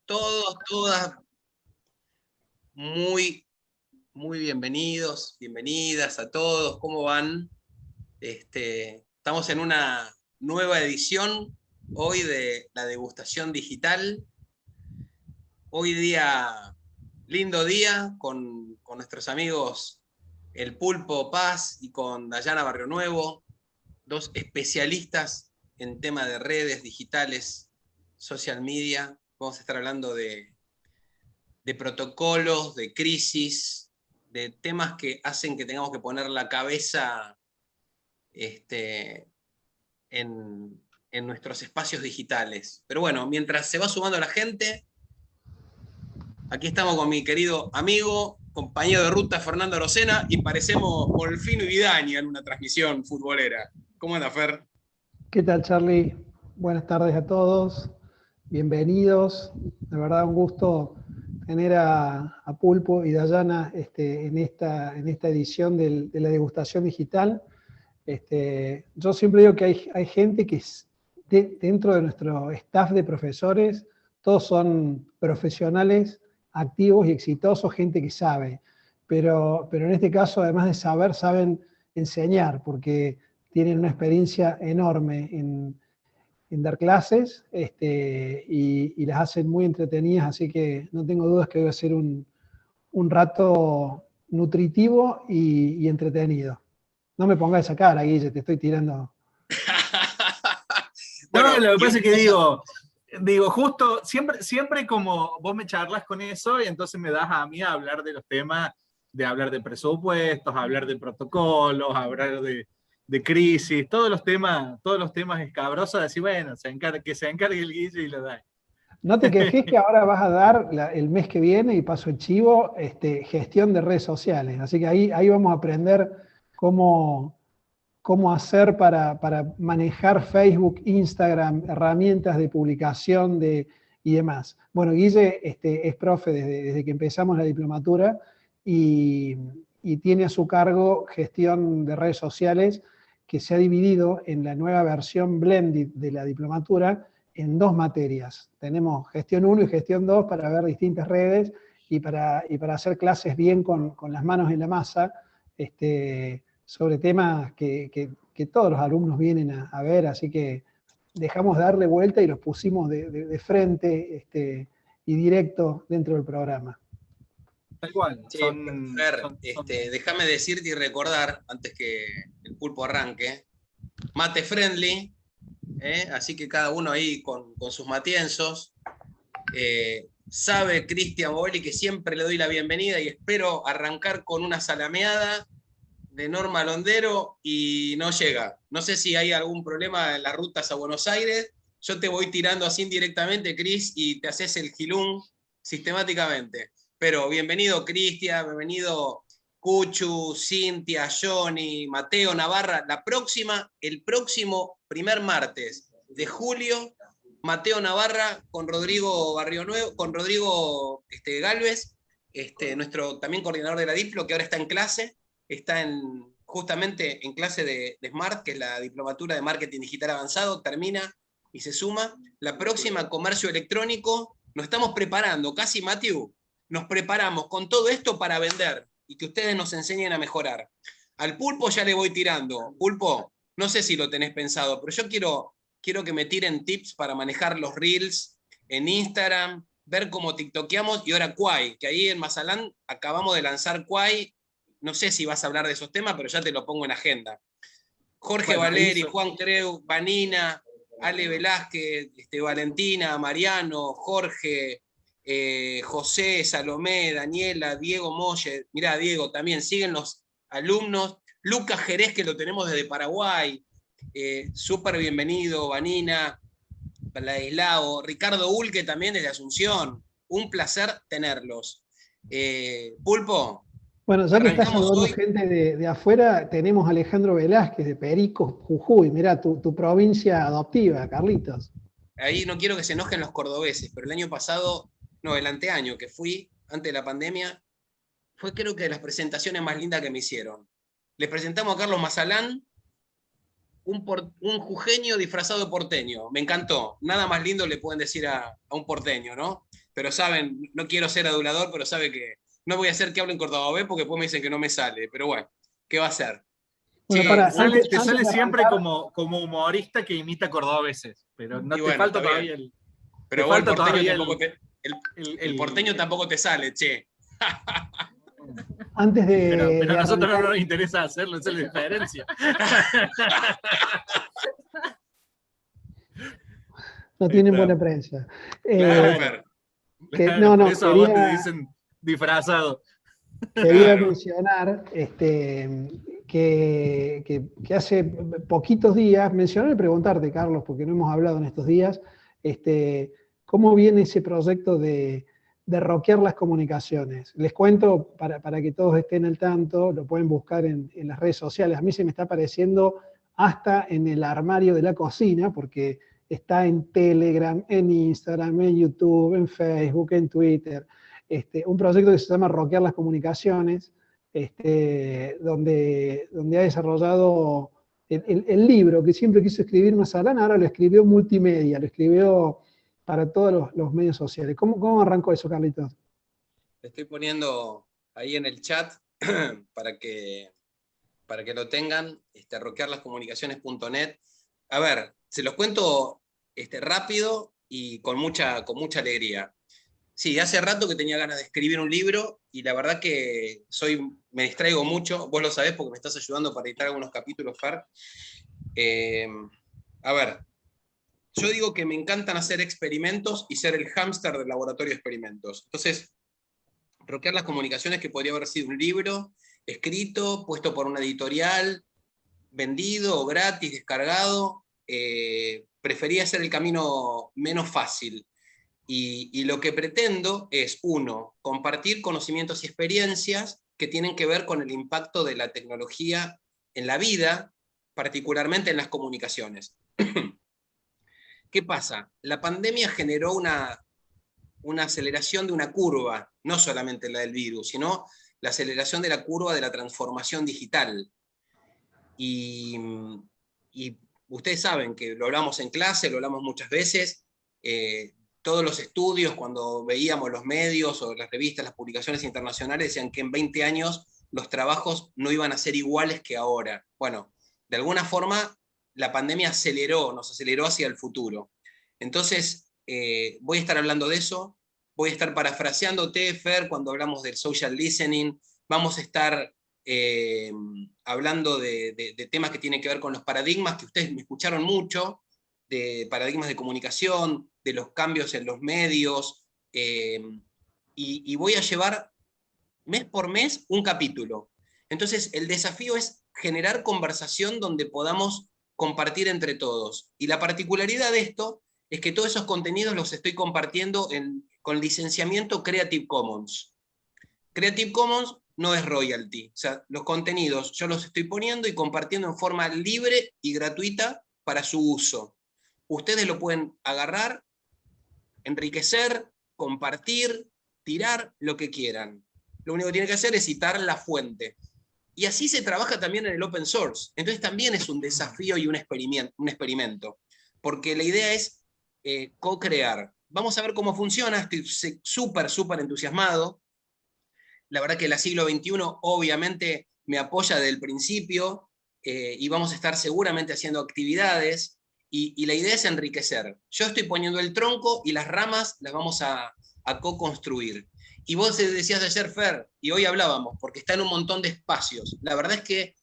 Todos, todas, muy, muy bienvenidos, bienvenidas a todos. ¿Cómo van? Estamos en una nueva edición hoy de la degustación digital. Hoy día, lindo día, con nuestros amigos El Pulpo Paz y con Dayana Barrio Nuevo, dos especialistas en tema de redes digitales, social media. Vamos a estar hablando de protocolos, de crisis, de temas que hacen que tengamos que poner la cabeza en nuestros espacios digitales. Pero bueno, mientras se va sumando la gente, aquí estamos con mi querido amigo, compañero de ruta, Fernando Arocena, y parecemos Molfino y Vidaña en una transmisión futbolera. ¿Cómo anda, Fer? ¿Qué tal, Charlie? Buenas tardes a todos, bienvenidos. De verdad, un gusto tener a Pulpo y Dayana en esta edición de la degustación digital. Yo siempre digo que hay gente que dentro de nuestro staff de profesores, todos son profesionales, activos y exitosos, gente que sabe. Pero en este caso, además de saber, saben enseñar, porque tienen una experiencia enorme en dar clases y las hacen muy entretenidas, así que no tengo dudas que va a ser un rato nutritivo y entretenido. No me pongas esa cara, Guille, te estoy tirando. Bueno, no, lo que pasa es que digo, justo, siempre como vos me charlas con eso y entonces me das a mí a hablar de los temas, de hablar de presupuestos, hablar de protocolos, hablar de crisis, todos los temas escabrosos, así bueno, que se encargue el Guille y lo da. No te quejes que ahora vas a dar el mes que viene, y paso el chivo, gestión de redes sociales. Así que ahí vamos a aprender cómo hacer para manejar Facebook, Instagram, herramientas de publicación y demás. Bueno, Guille es profe desde que empezamos la diplomatura y tiene a su cargo gestión de redes sociales, que se ha dividido en la nueva versión blended de la diplomatura en dos materias. Tenemos gestión 1 y gestión 2 para ver distintas redes y para hacer clases bien con las manos en la masa, sobre temas que todos los alumnos vienen a ver, así que dejamos de darle vuelta y los pusimos de frente y directo dentro del programa. Tal cual. Sí, Fer, déjame decirte y recordar, antes que el Pulpo arranque, mate friendly, así que cada uno ahí con sus matienzos. Sabe Cristian Boeli que siempre le doy la bienvenida y espero arrancar con una salameada de Norma Londero y no llega. No sé si hay algún problema en las rutas a Buenos Aires. Yo te voy tirando así indirectamente, Cris, y te haces el gilún sistemáticamente. Pero bienvenido Cristian, bienvenido Cuchu, Cintia, Johnny, Mateo, Navarra. El próximo primer martes de julio, Mateo Navarra con Rodrigo Barrio Nuevo, con Rodrigo Galvez, nuestro también coordinador de la Diplo, que ahora está en clase, está justamente en clase de Smart, que es la diplomatura de marketing digital avanzado, termina y se suma. La próxima, comercio electrónico, nos estamos preparando, casi Matthew, nos preparamos con todo esto para vender y que ustedes nos enseñen a mejorar. Al Pulpo ya le voy tirando. Pulpo, no sé si lo tenés pensado, pero yo quiero que me tiren tips para manejar los reels en Instagram, ver cómo tiktokeamos, y ahora Kwai, que ahí en Mazalán acabamos de lanzar Kwai. No sé si vas a hablar de esos temas, pero ya te lo pongo en agenda. Jorge Valeri, Juan Creu, Vanina, Ale Velázquez, Valentina, Mariano, Jorge, José, Salomé, Daniela, Diego Molle. Mirá, Diego, también siguen los alumnos. Lucas Jerez, que lo tenemos desde Paraguay. Súper bienvenido, Vanina, Ladislao, Ricardo Ulque también desde Asunción. Un placer tenerlos. Pulpo. Bueno, ya que estás saludando gente de afuera, tenemos a Alejandro Velázquez de Pericos, Jujuy. Mirá, tu provincia adoptiva, Carlitos. Ahí no quiero que se enojen los cordobeses, pero el año pasado, no, el anteaño que fui, antes de la pandemia, fue creo que de las presentaciones más lindas que me hicieron. Les presentamos a Carlos Mazalán, un jujeño disfrazado de porteño. Me encantó. Nada más lindo le pueden decir a un porteño, ¿no? pero saben, no quiero ser adulador, pero sabe que no voy a hacer que hablen cordobés porque después me dicen que no me sale, pero bueno, ¿qué va a hacer? Bueno, Che, para, Te sale de siempre arrancar, como humorista que imita cordobeses, pero no y te bueno, falta está todavía bien. te Pero vos falta todavía el, el porteño tampoco te sale, che. antes pero de a nosotros no arrancar, nos interesa hacerlo, esa es la diferencia. no Ahí tienen está. buena prensa. Claro, Eh, Fer. Claro, no, por no, eso a vos te dicen disfrazado. quería Claro. mencionar que hace poquitos días, mencionar y preguntarte, Carlos, porque no hemos hablado en estos días, ¿cómo viene ese proyecto de rockear las comunicaciones? Les cuento para que todos estén al tanto, lo pueden buscar en las redes sociales. A mí se me está apareciendo hasta en el armario de la cocina, porque está en Telegram, en Instagram, en YouTube, en Facebook, en Twitter. Un proyecto que se llama Rockear las Comunicaciones, donde ha desarrollado el libro que siempre quiso escribir Mazalán, ahora lo escribió multimedia, lo escribió para todos los medios sociales. ¿Cómo arrancó eso, Carlitos? Le estoy poniendo ahí en el chat para que, para que lo tengan, rockearlascomunicaciones.net. A ver, se los cuento rápido y con mucha alegría. Sí, hace rato que tenía ganas de escribir un libro y la verdad que me distraigo mucho, vos lo sabés porque me estás ayudando para editar algunos capítulos, Fer. A ver, yo digo que me encantan hacer experimentos y ser el hámster del laboratorio de experimentos. Entonces, Rockear las Comunicaciones, que podría haber sido un libro escrito, puesto por una editorial, vendido o gratis, descargado, prefería hacer el camino menos fácil. Y lo que pretendo es, uno, compartir conocimientos y experiencias que tienen que ver con el impacto de la tecnología en la vida, particularmente en las comunicaciones. ¿Qué pasa? La pandemia generó una aceleración de una curva, no solamente la del virus, sino la aceleración de la curva de la transformación digital. Y, y ustedes saben que lo hablamos en clase, lo hablamos muchas veces, todos los estudios, cuando veíamos los medios o las revistas, las publicaciones internacionales, decían que en 20 años los trabajos no iban a ser iguales que ahora. Bueno, de alguna forma la pandemia nos aceleró hacia el futuro. Entonces, voy a estar hablando de eso, voy a estar parafraseándote, Fer, cuando hablamos del social listening, vamos a estar hablando de temas que tienen que ver con los paradigmas, que ustedes me escucharon mucho, de paradigmas de comunicación, de los cambios en los medios, y voy a llevar mes por mes un capítulo. Entonces, el desafío es generar conversación donde podamos compartir entre todos. Y la particularidad de esto es que todos esos contenidos los estoy compartiendo con licenciamiento Creative Commons. Creative Commons no es royalty, o sea, los contenidos yo los estoy poniendo y compartiendo en forma libre y gratuita para su uso. Ustedes lo pueden agarrar, enriquecer, compartir, tirar, lo que quieran. Lo único que tienen que hacer es citar la fuente. Y así se trabaja también en el open source. Entonces también es un desafío y un experimento. Porque la idea es co-crear. Vamos a ver cómo funciona, estoy súper entusiasmado. La verdad que la siglo XXI obviamente me apoya desde el principio y vamos a estar seguramente haciendo actividades y la idea es enriquecer. Yo estoy poniendo el tronco y las ramas las vamos a co-construir. Y vos decías ayer, Fer, y hoy hablábamos, porque está en un montón de espacios. La verdad es que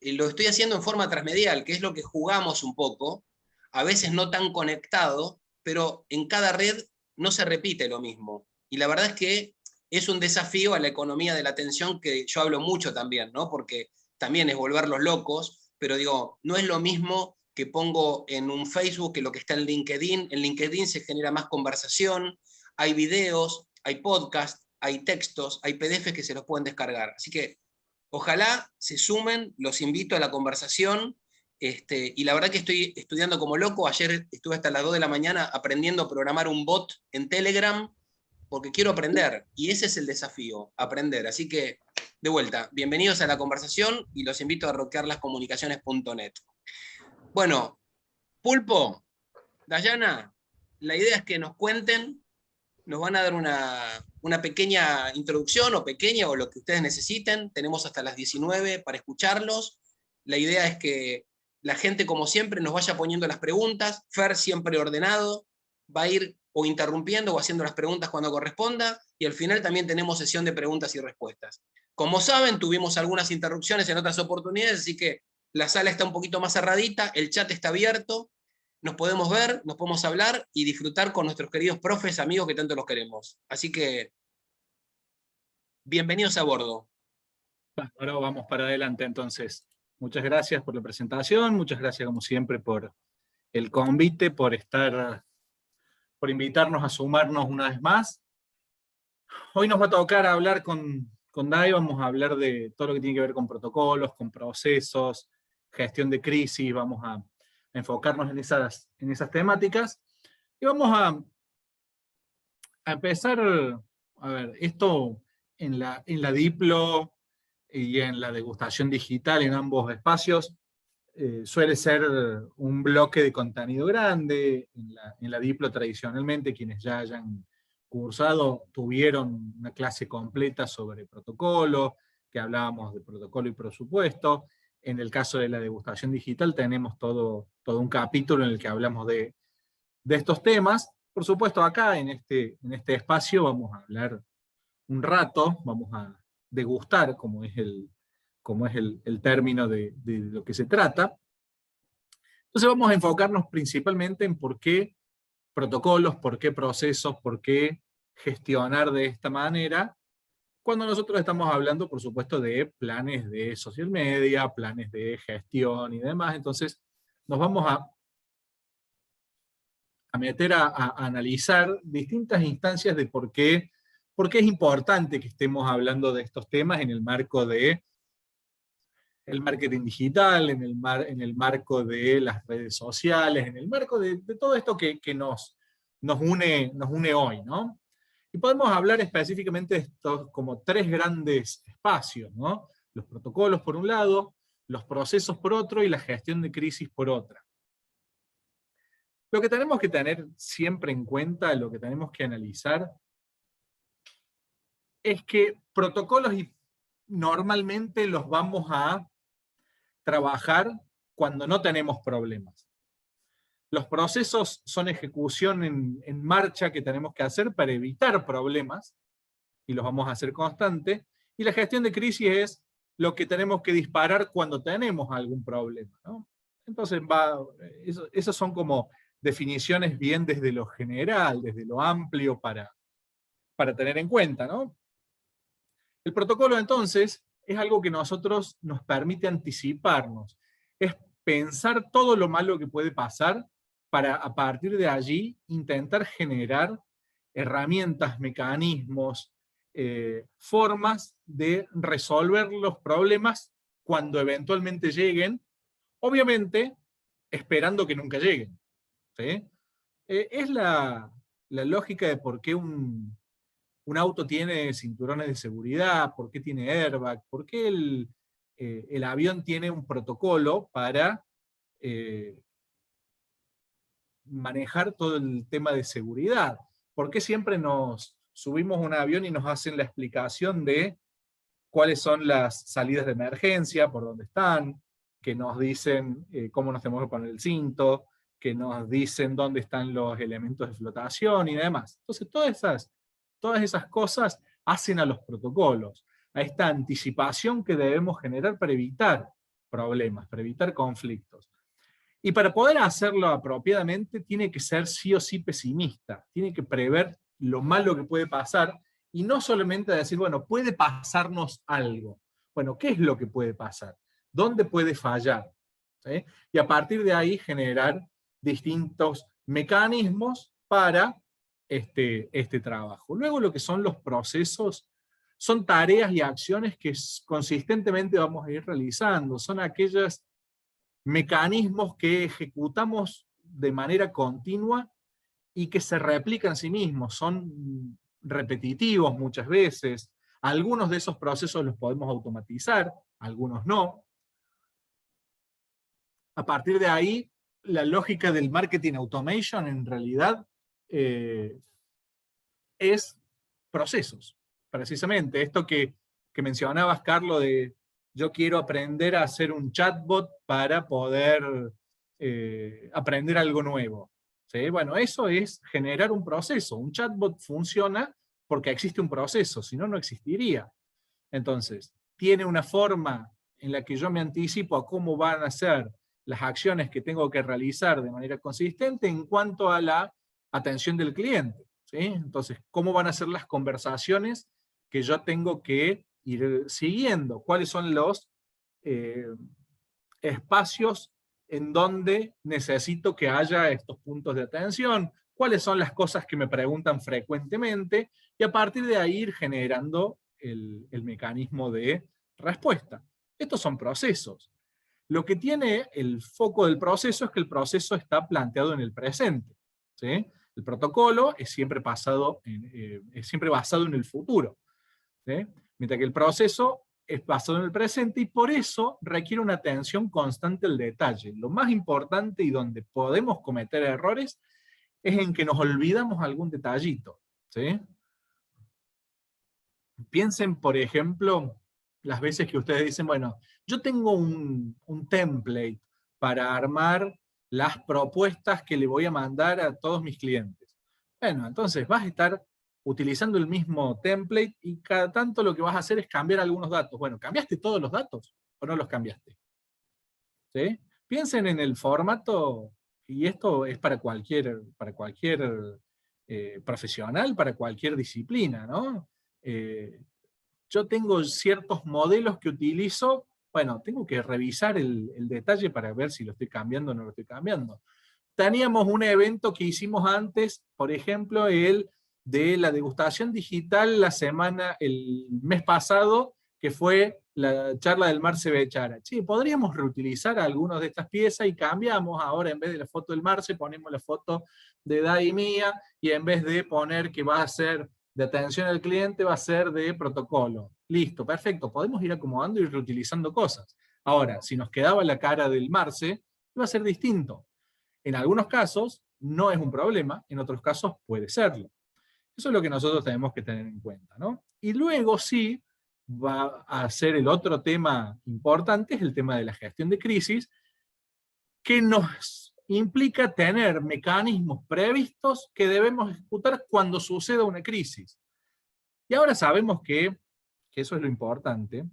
lo estoy haciendo en forma transmedial, que es lo que jugamos un poco, a veces no tan conectado, pero en cada red no se repite lo mismo. Y la verdad es que es un desafío a la economía de la atención que yo hablo mucho también, ¿no? Porque también es volverlos locos, pero digo, no es lo mismo que pongo en un Facebook que lo que está en LinkedIn. En LinkedIn se genera más conversación, hay videos, hay podcasts, hay textos, hay PDFs que se los pueden descargar. Así que ojalá se sumen, los invito a la conversación. Y la verdad que estoy estudiando como loco. Ayer estuve hasta las 2 de la mañana aprendiendo a programar un bot en Telegram porque quiero aprender, y ese es el desafío, aprender. Así que, de vuelta, bienvenidos a la conversación y los invito a rockearlascomunicaciones.net. Bueno, Pulpo, Dayana, la idea es que nos cuenten Nos van a dar una pequeña introducción, o lo que ustedes necesiten. Tenemos hasta las 19 para escucharlos. La idea es que la gente, como siempre, nos vaya poniendo las preguntas. Fer, siempre ordenado, va a ir o interrumpiendo o haciendo las preguntas cuando corresponda, y al final también tenemos sesión de preguntas y respuestas. Como saben, tuvimos algunas interrupciones en otras oportunidades, así que la sala está un poquito más cerradita, el chat está abierto, nos podemos ver, nos podemos hablar y disfrutar con nuestros queridos profes, amigos que tanto los queremos. Así que, bienvenidos a bordo. Ahora vamos para adelante entonces. Muchas gracias por la presentación, muchas gracias como siempre por el convite, por invitarnos a sumarnos una vez más. Hoy nos va a tocar hablar con Dai, vamos a hablar de todo lo que tiene que ver con protocolos, con procesos, gestión de crisis, vamos a enfocarnos en esas temáticas. Y vamos a empezar, a ver, esto en la Diplo y en la degustación digital, en ambos espacios, suele ser un bloque de contenido grande. En la Diplo tradicionalmente, quienes ya hayan cursado tuvieron una clase completa sobre protocolo, que hablábamos de protocolo y presupuesto. En el caso de la degustación digital tenemos todo un capítulo en el que hablamos de estos temas. Por supuesto, acá en este espacio vamos a hablar un rato, vamos a degustar, como es el término de lo que se trata. Entonces vamos a enfocarnos principalmente en por qué protocolos, por qué procesos, por qué gestionar de esta manera, cuando nosotros estamos hablando, por supuesto, de planes de social media, planes de gestión y demás. Entonces nos vamos a meter a analizar distintas instancias de por qué es importante que estemos hablando de estos temas en el marco de el marketing digital, en el marco de las redes sociales, en el marco de todo esto que nos une hoy, ¿no? Y podemos hablar específicamente de estos como tres grandes espacios, ¿no? Los protocolos por un lado, los procesos por otro y la gestión de crisis por otra. Lo que tenemos que tener siempre en cuenta, lo que tenemos que analizar, es que protocolos normalmente los vamos a trabajar cuando no tenemos problemas. Los procesos son ejecución en marcha que tenemos que hacer para evitar problemas, y los vamos a hacer constante, y la gestión de crisis es lo que tenemos que disparar cuando tenemos algún problema, ¿no? Entonces, esas son como definiciones bien desde lo general, desde lo amplio para tener en cuenta, ¿no? El protocolo, entonces, es algo que nosotros nos permite anticiparnos. Es pensar todo lo malo que puede pasar para, a partir de allí, intentar generar herramientas, mecanismos, formas de resolver los problemas cuando eventualmente lleguen, obviamente esperando que nunca lleguen, ¿sí? Es la lógica de por qué un auto tiene cinturones de seguridad, por qué tiene airbag, por qué el avión tiene un protocolo para manejar todo el tema de seguridad. ¿Por qué siempre nos subimos a un avión y nos hacen la explicación de cuáles son las salidas de emergencia, por dónde están, que nos dicen cómo nos tenemos que poner el cinto, que nos dicen dónde están los elementos de flotación y demás? Entonces todas esas cosas hacen a los protocolos, a esta anticipación que debemos generar para evitar problemas, para evitar conflictos. Y para poder hacerlo apropiadamente tiene que ser sí o sí pesimista, tiene que prever lo malo que puede pasar, y no solamente decir, bueno, puede pasarnos algo. Bueno, ¿qué es lo que puede pasar? ¿Dónde puede fallar? ¿Sí? Y a partir de ahí generar distintos mecanismos para este trabajo. Luego lo que son los procesos son tareas y acciones que consistentemente vamos a ir realizando, son aquellos mecanismos que ejecutamos de manera continua y que se replican en sí mismos, son repetitivos muchas veces. Algunos de esos procesos los podemos automatizar, algunos no. A partir de ahí, la lógica del marketing automation en realidad es procesos. Precisamente, esto que mencionabas, Carlos, de yo quiero aprender a hacer un chatbot para poder aprender algo nuevo. ¿Sí? Bueno, eso es generar un proceso. Un chatbot funciona porque existe un proceso, si no, no existiría. Entonces, tiene una forma en la que yo me anticipo a cómo van a ser las acciones que tengo que realizar de manera consistente en cuanto a la atención del cliente. ¿Sí? Entonces, cómo van a ser las conversaciones que yo tengo que ir siguiendo, cuáles son los espacios en donde necesito que haya estos puntos de atención, cuáles son las cosas que me preguntan frecuentemente, y a partir de ahí ir generando el mecanismo de respuesta. Estos son procesos. Lo que tiene el foco del proceso es que el proceso está planteado en el presente. ¿Sí? El protocolo es siempre basado en el futuro. ¿Sí? Mientras que el proceso es basado en el presente y por eso requiere una atención constante al detalle. Lo más importante y donde podemos cometer errores es en que nos olvidamos algún detallito. ¿Sí? Piensen, por ejemplo, las veces que ustedes dicen, bueno, yo tengo un template para armar las propuestas que le voy a mandar a todos mis clientes. Bueno, entonces vas a estar utilizando el mismo template y cada tanto lo que vas a hacer es cambiar algunos datos. Bueno, ¿cambiaste todos los datos o no los cambiaste? ¿Sí? Piensen en el formato, y esto es para cualquier profesional, para cualquier disciplina, ¿no? Yo tengo ciertos modelos que utilizo, bueno, tengo que revisar el detalle para ver si lo estoy cambiando o no lo estoy cambiando. Teníamos un evento que hicimos antes, por ejemplo, el de la degustación digital el mes pasado, que fue la charla del Marce Bechara. Sí, podríamos reutilizar algunas de estas piezas y cambiamos, ahora en vez de la foto del Marce ponemos la foto de Dai mía, y en vez de poner que va a ser de atención al cliente, va a ser de protocolo. Listo, perfecto, podemos ir acomodando y reutilizando cosas. Ahora, si nos quedaba la cara del Marce, va a ser distinto. En algunos casos no es un problema, en otros casos puede serlo. Eso es lo que nosotros tenemos que tener en cuenta, ¿no? Y luego sí, va a ser el otro tema importante, es el tema de la gestión de crisis, que nos implica tener mecanismos previstos que debemos ejecutar cuando suceda una crisis. Y ahora sabemos que eso es lo importante,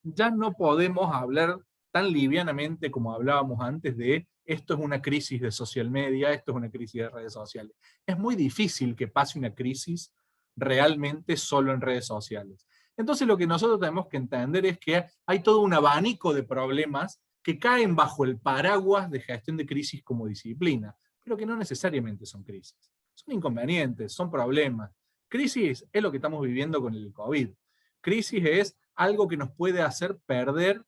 ya no podemos hablar tan livianamente como hablábamos antes de esto es una crisis de social media, esto es una crisis de redes sociales. Es muy difícil que pase una crisis realmente solo en redes sociales. Entonces lo que nosotros tenemos que entender es que hay todo un abanico de problemas que caen bajo el paraguas de gestión de crisis como disciplina, pero que no necesariamente son crisis. Son inconvenientes, son problemas. Crisis es lo que estamos viviendo con el COVID. Crisis es algo que nos puede hacer perder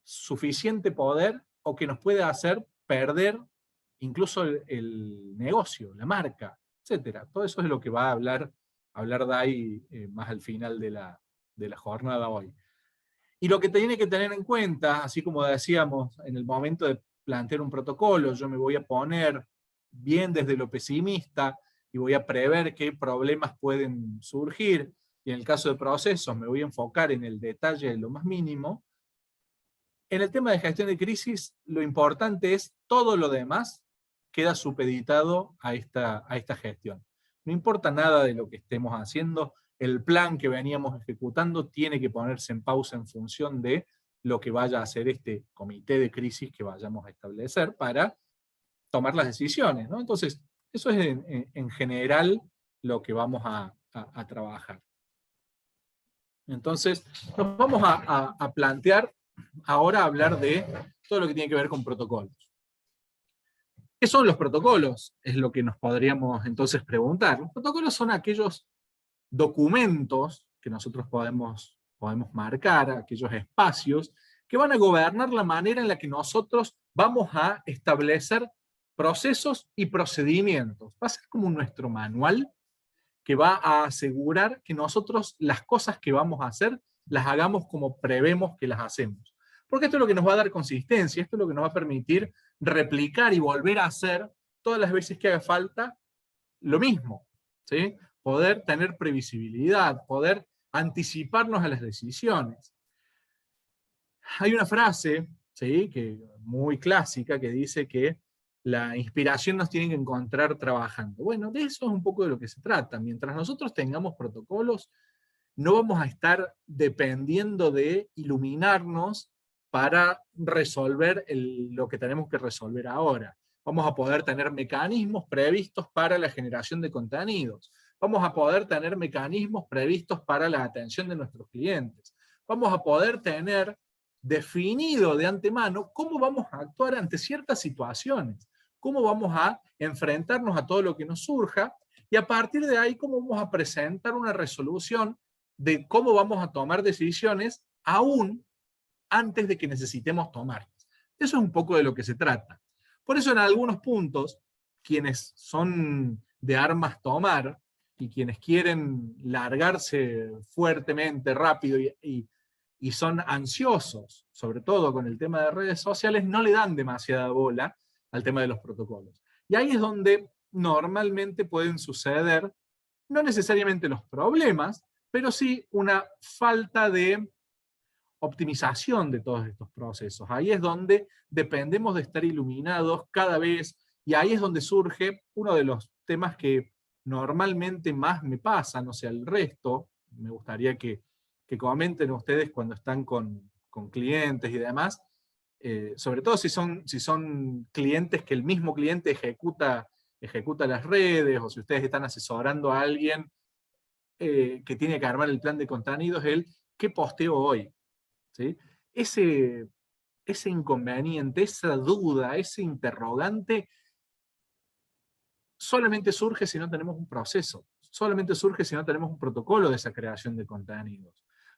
suficiente poder o que nos puede hacer perder incluso el negocio, la marca, etc. Todo eso es lo que va a hablar Dai más al final de la jornada hoy. Y lo que tiene que tener en cuenta, así como decíamos, en el momento de plantear un protocolo, yo me voy a poner bien desde lo pesimista y voy a prever qué problemas pueden surgir, y en el caso de procesos me voy a enfocar en el detalle de lo más mínimo. En el tema de gestión de crisis, lo importante es todo lo demás queda supeditado a esta gestión. No importa nada de lo que estemos haciendo, el plan que veníamos ejecutando tiene que ponerse en pausa en función de lo que vaya a hacer este comité de crisis que vayamos a establecer para tomar las decisiones, ¿no? Entonces, eso es en general lo que vamos a trabajar. Entonces, nos vamos a plantear ahora hablar de todo lo que tiene que ver con protocolos. ¿Qué son los protocolos? Es lo que nos podríamos entonces preguntar. Los protocolos son aquellos documentos que nosotros podemos marcar, aquellos espacios que van a gobernar la manera en la que nosotros vamos a establecer procesos y procedimientos. Va a ser como nuestro manual que va a asegurar que nosotros las cosas que vamos a hacer las hagamos como prevemos que las hacemos. Porque esto es lo que nos va a dar consistencia, esto es lo que nos va a permitir replicar y volver a hacer todas las veces que haga falta lo mismo, ¿sí? poder tener previsibilidad, poder anticiparnos a las decisiones. Hay una frase, ¿sí?, que muy clásica, que dice que la inspiración nos tiene que encontrar trabajando. Bueno, de eso es un poco de lo que se trata. Mientras nosotros tengamos protocolos, no vamos a estar dependiendo de iluminarnos para resolver lo que tenemos que resolver ahora. Vamos a poder tener mecanismos previstos para la generación de contenidos. Vamos a poder tener mecanismos previstos para la atención de nuestros clientes. Vamos a poder tener definido de antemano cómo vamos a actuar ante ciertas situaciones, cómo vamos a enfrentarnos a todo lo que nos surja, y a partir de ahí cómo vamos a presentar una resolución de cómo vamos a tomar decisiones aún antes de que necesitemos tomarlas. Eso es un poco de lo que se trata. Por eso en algunos puntos, quienes son de armas tomar y quienes quieren largarse fuertemente, rápido y son ansiosos, sobre todo con el tema de redes sociales, no le dan demasiada bola al tema de los protocolos. Y ahí es donde normalmente pueden suceder, no necesariamente los problemas, pero sí una falta de optimización de todos estos procesos. Ahí es donde dependemos de estar iluminados cada vez, y ahí es donde surge uno de los temas que normalmente más me pasa, no sé, al resto, me gustaría que comenten ustedes cuando están con clientes y demás, sobre todo si son clientes que el mismo cliente ejecuta las redes, o si ustedes están asesorando a alguien que tiene que armar el plan de contenidos, ¿qué posteo hoy? ¿Sí? Ese inconveniente, esa duda, ese interrogante, solamente surge si no tenemos un proceso, solamente surge si no tenemos un protocolo de esa creación de contenidos.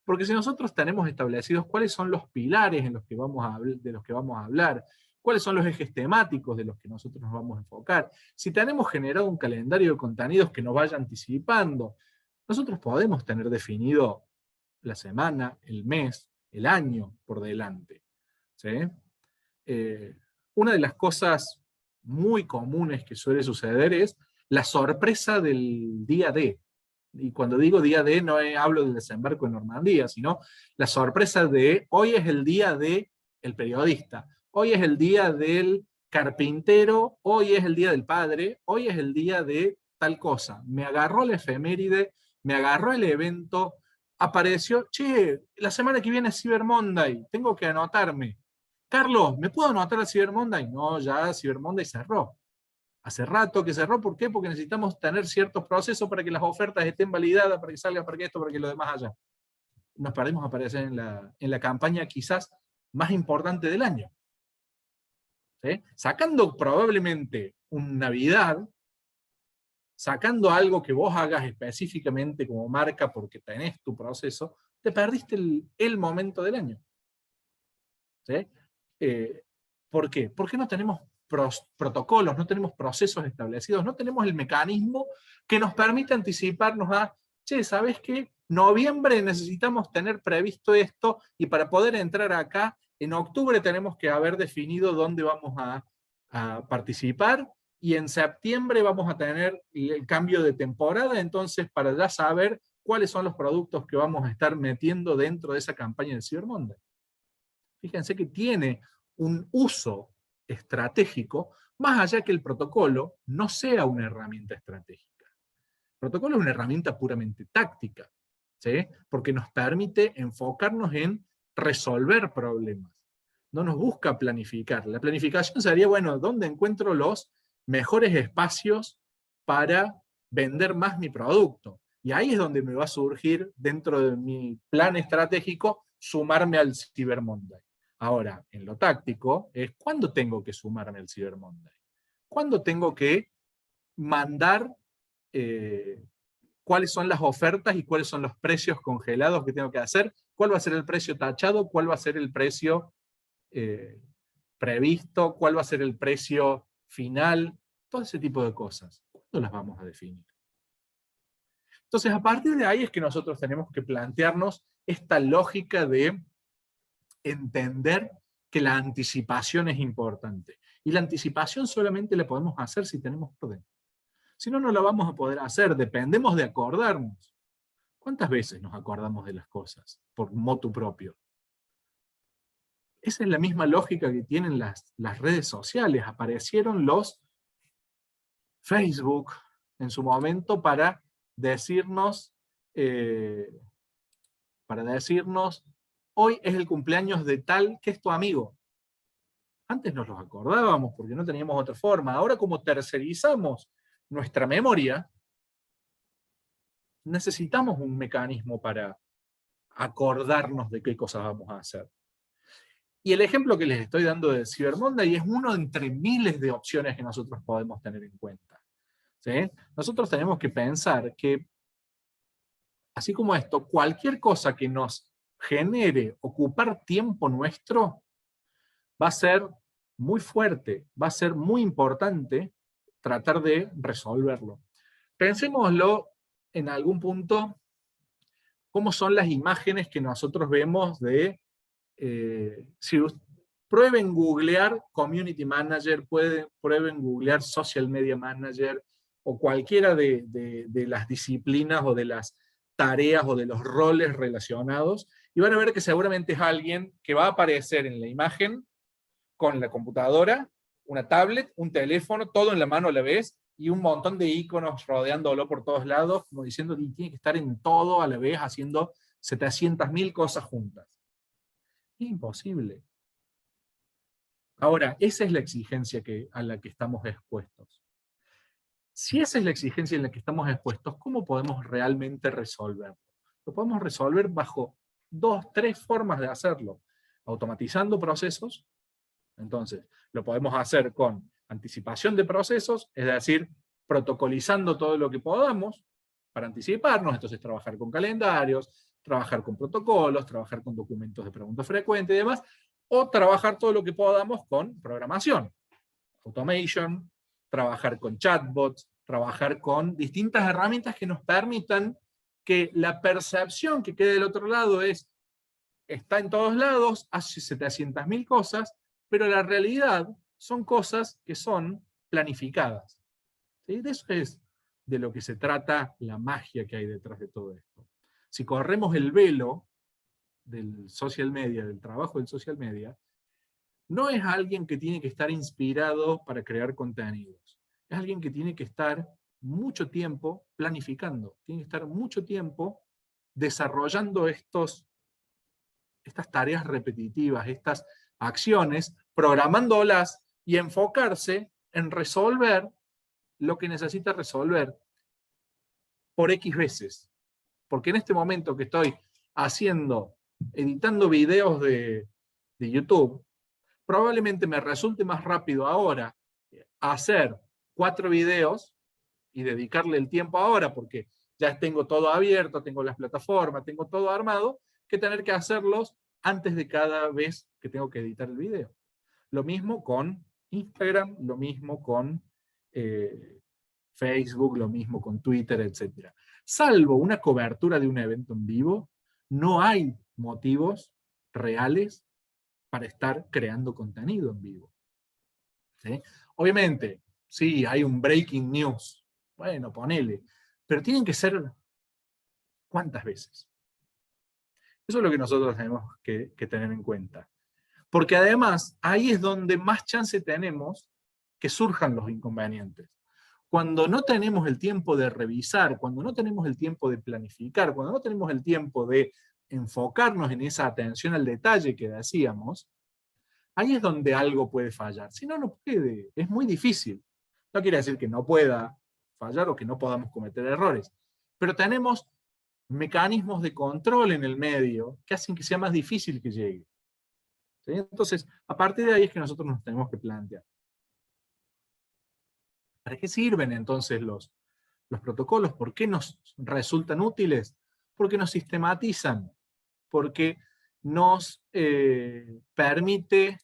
Porque si nosotros tenemos establecidos cuáles son los pilares de los que vamos a hablar, cuáles son los ejes temáticos de los que nosotros nos vamos a enfocar, si tenemos generado un calendario de contenidos que nos vaya anticipando, nosotros podemos tener definido la semana, el mes, el año por delante. ¿Sí? Una de las cosas muy comunes que suele suceder es la sorpresa del día D. Y cuando digo día D no hablo del desembarco en Normandía, sino la sorpresa de hoy es el día del periodista, hoy es el día del carpintero, hoy es el día del padre, hoy es el día de tal cosa. Me agarró la efeméride, me agarró el evento, apareció, che, la semana que viene es Cyber Monday, tengo que anotarme. Carlos, ¿me puedo anotar al Cyber Monday? No, ya Cyber Monday cerró. Hace rato que cerró, ¿por qué? Porque necesitamos tener ciertos procesos para que las ofertas estén validadas, para que salgan, para que esto, para que lo demás allá. Nos perdimos a aparecer en la campaña quizás más importante del año. ¿Sí? Sacando probablemente un Navidad, sacando algo que vos hagas específicamente como marca porque tenés tu proceso, te perdiste el momento del año. ¿Sí? ¿Por qué? Porque no tenemos protocolos, no tenemos procesos establecidos, no tenemos el mecanismo que nos permite anticiparnos a, che, ¿sabes qué? Noviembre necesitamos tener previsto esto, y para poder entrar acá, en octubre tenemos que haber definido dónde vamos a participar, y en septiembre vamos a tener el cambio de temporada, entonces para ya saber cuáles son los productos que vamos a estar metiendo dentro de esa campaña de Cyber Monday. Fíjense que tiene un uso estratégico, más allá que el protocolo no sea una herramienta estratégica. El protocolo es una herramienta puramente táctica, ¿sí? Porque nos permite enfocarnos en resolver problemas. No nos busca planificar. La planificación sería, bueno, ¿dónde encuentro los mejores espacios para vender más mi producto? Y ahí es donde me va a surgir, dentro de mi plan estratégico, sumarme al Cyber Monday. Ahora, en lo táctico, es ¿cuándo tengo que sumarme al Cyber Monday? ¿Cuándo tengo que mandar cuáles son las ofertas y cuáles son los precios congelados que tengo que hacer? ¿Cuál va a ser el precio tachado? ¿Cuál va a ser el precio previsto? ¿Cuál va a ser el precio final? Todo ese tipo de cosas. ¿Cuándo las vamos a definir? Entonces, a partir de ahí es que nosotros tenemos que plantearnos esta lógica de entender que la anticipación es importante. Y la anticipación solamente la podemos hacer si tenemos orden. Si no, no lo vamos a poder hacer, dependemos de acordarnos. ¿Cuántas veces nos acordamos de las cosas por motu propio? Esa es la misma lógica que tienen las redes sociales. Aparecieron los Facebook en su momento para decirnos, hoy es el cumpleaños de tal que es tu amigo. Antes nos los acordábamos porque no teníamos otra forma. Ahora, como tercerizamos nuestra memoria, necesitamos un mecanismo para acordarnos de qué cosas vamos a hacer. Y el ejemplo que les estoy dando de Cyber Monday es uno entre miles de opciones que nosotros podemos tener en cuenta. ¿Sí? Nosotros tenemos que pensar que, así como esto, cualquier cosa que nos genere ocupar tiempo nuestro, va a ser muy fuerte, va a ser muy importante tratar de resolverlo. Pensémoslo en algún punto, cómo son las imágenes que nosotros vemos de, prueben googlear Community Manager, prueben googlear Social Media Manager, o cualquiera de las disciplinas o de las tareas o de los roles relacionados, y van a ver que seguramente es alguien que va a aparecer en la imagen con la computadora, una tablet, un teléfono, todo en la mano a la vez, y un montón de iconos rodeándolo por todos lados, como diciendo que tiene que estar en todo a la vez, haciendo 700.000 cosas juntas. Es imposible. Ahora, esa es la exigencia a la que estamos expuestos. Si esa es la exigencia en la que estamos expuestos, ¿cómo podemos realmente resolverlo? Lo podemos resolver bajo 2, 3 formas de hacerlo. Automatizando procesos. Entonces, lo podemos hacer con anticipación de procesos, es decir, protocolizando todo lo que podamos para anticiparnos, entonces trabajar con calendarios, trabajar con protocolos, trabajar con documentos de pregunta frecuente y demás, o trabajar todo lo que podamos con programación, automation, trabajar con chatbots, trabajar con distintas herramientas que nos permitan que la percepción que quede del otro lado está en todos lados, hace 700.000 cosas, pero la realidad son cosas que son planificadas. ¿Sí? De eso es de lo que se trata la magia que hay detrás de todo esto. Si corremos el velo del social media, del trabajo del social media, no es alguien que tiene que estar inspirado para crear contenidos. Es alguien que tiene que estar mucho tiempo planificando, tiene que estar mucho tiempo desarrollando estas tareas repetitivas, estas acciones, programándolas y enfocarse en resolver lo que necesita resolver por X veces. Porque en este momento que estoy editando videos de YouTube, probablemente me resulte más rápido ahora hacer 4 videos y dedicarle el tiempo ahora, porque ya tengo todo abierto, tengo las plataformas, tengo todo armado, que tener que hacerlos antes de cada vez que tengo que editar el video. Lo mismo con Instagram, lo mismo con Facebook, lo mismo con Twitter, etc. Salvo una cobertura de un evento en vivo, no hay motivos reales para estar creando contenido en vivo. ¿Sí? Obviamente, sí, hay un breaking news. Bueno, ponele. Pero tienen que ser ¿cuántas veces? Eso es lo que nosotros tenemos que tener en cuenta. Porque además, ahí es donde más chance tenemos que surjan los inconvenientes. Cuando no tenemos el tiempo de revisar, cuando no tenemos el tiempo de planificar, cuando no tenemos el tiempo de enfocarnos en esa atención al detalle que decíamos, ahí es donde algo puede fallar. Si no, no puede. Es muy difícil. No quiere decir que no pueda fallar o que no podamos cometer errores. Pero tenemos mecanismos de control en el medio que hacen que sea más difícil que llegue. ¿Sí? Entonces, a partir de ahí es que nosotros nos tenemos que plantear. ¿Para qué sirven entonces los protocolos? ¿Por qué nos resultan útiles? Porque nos sistematizan, porque nos permite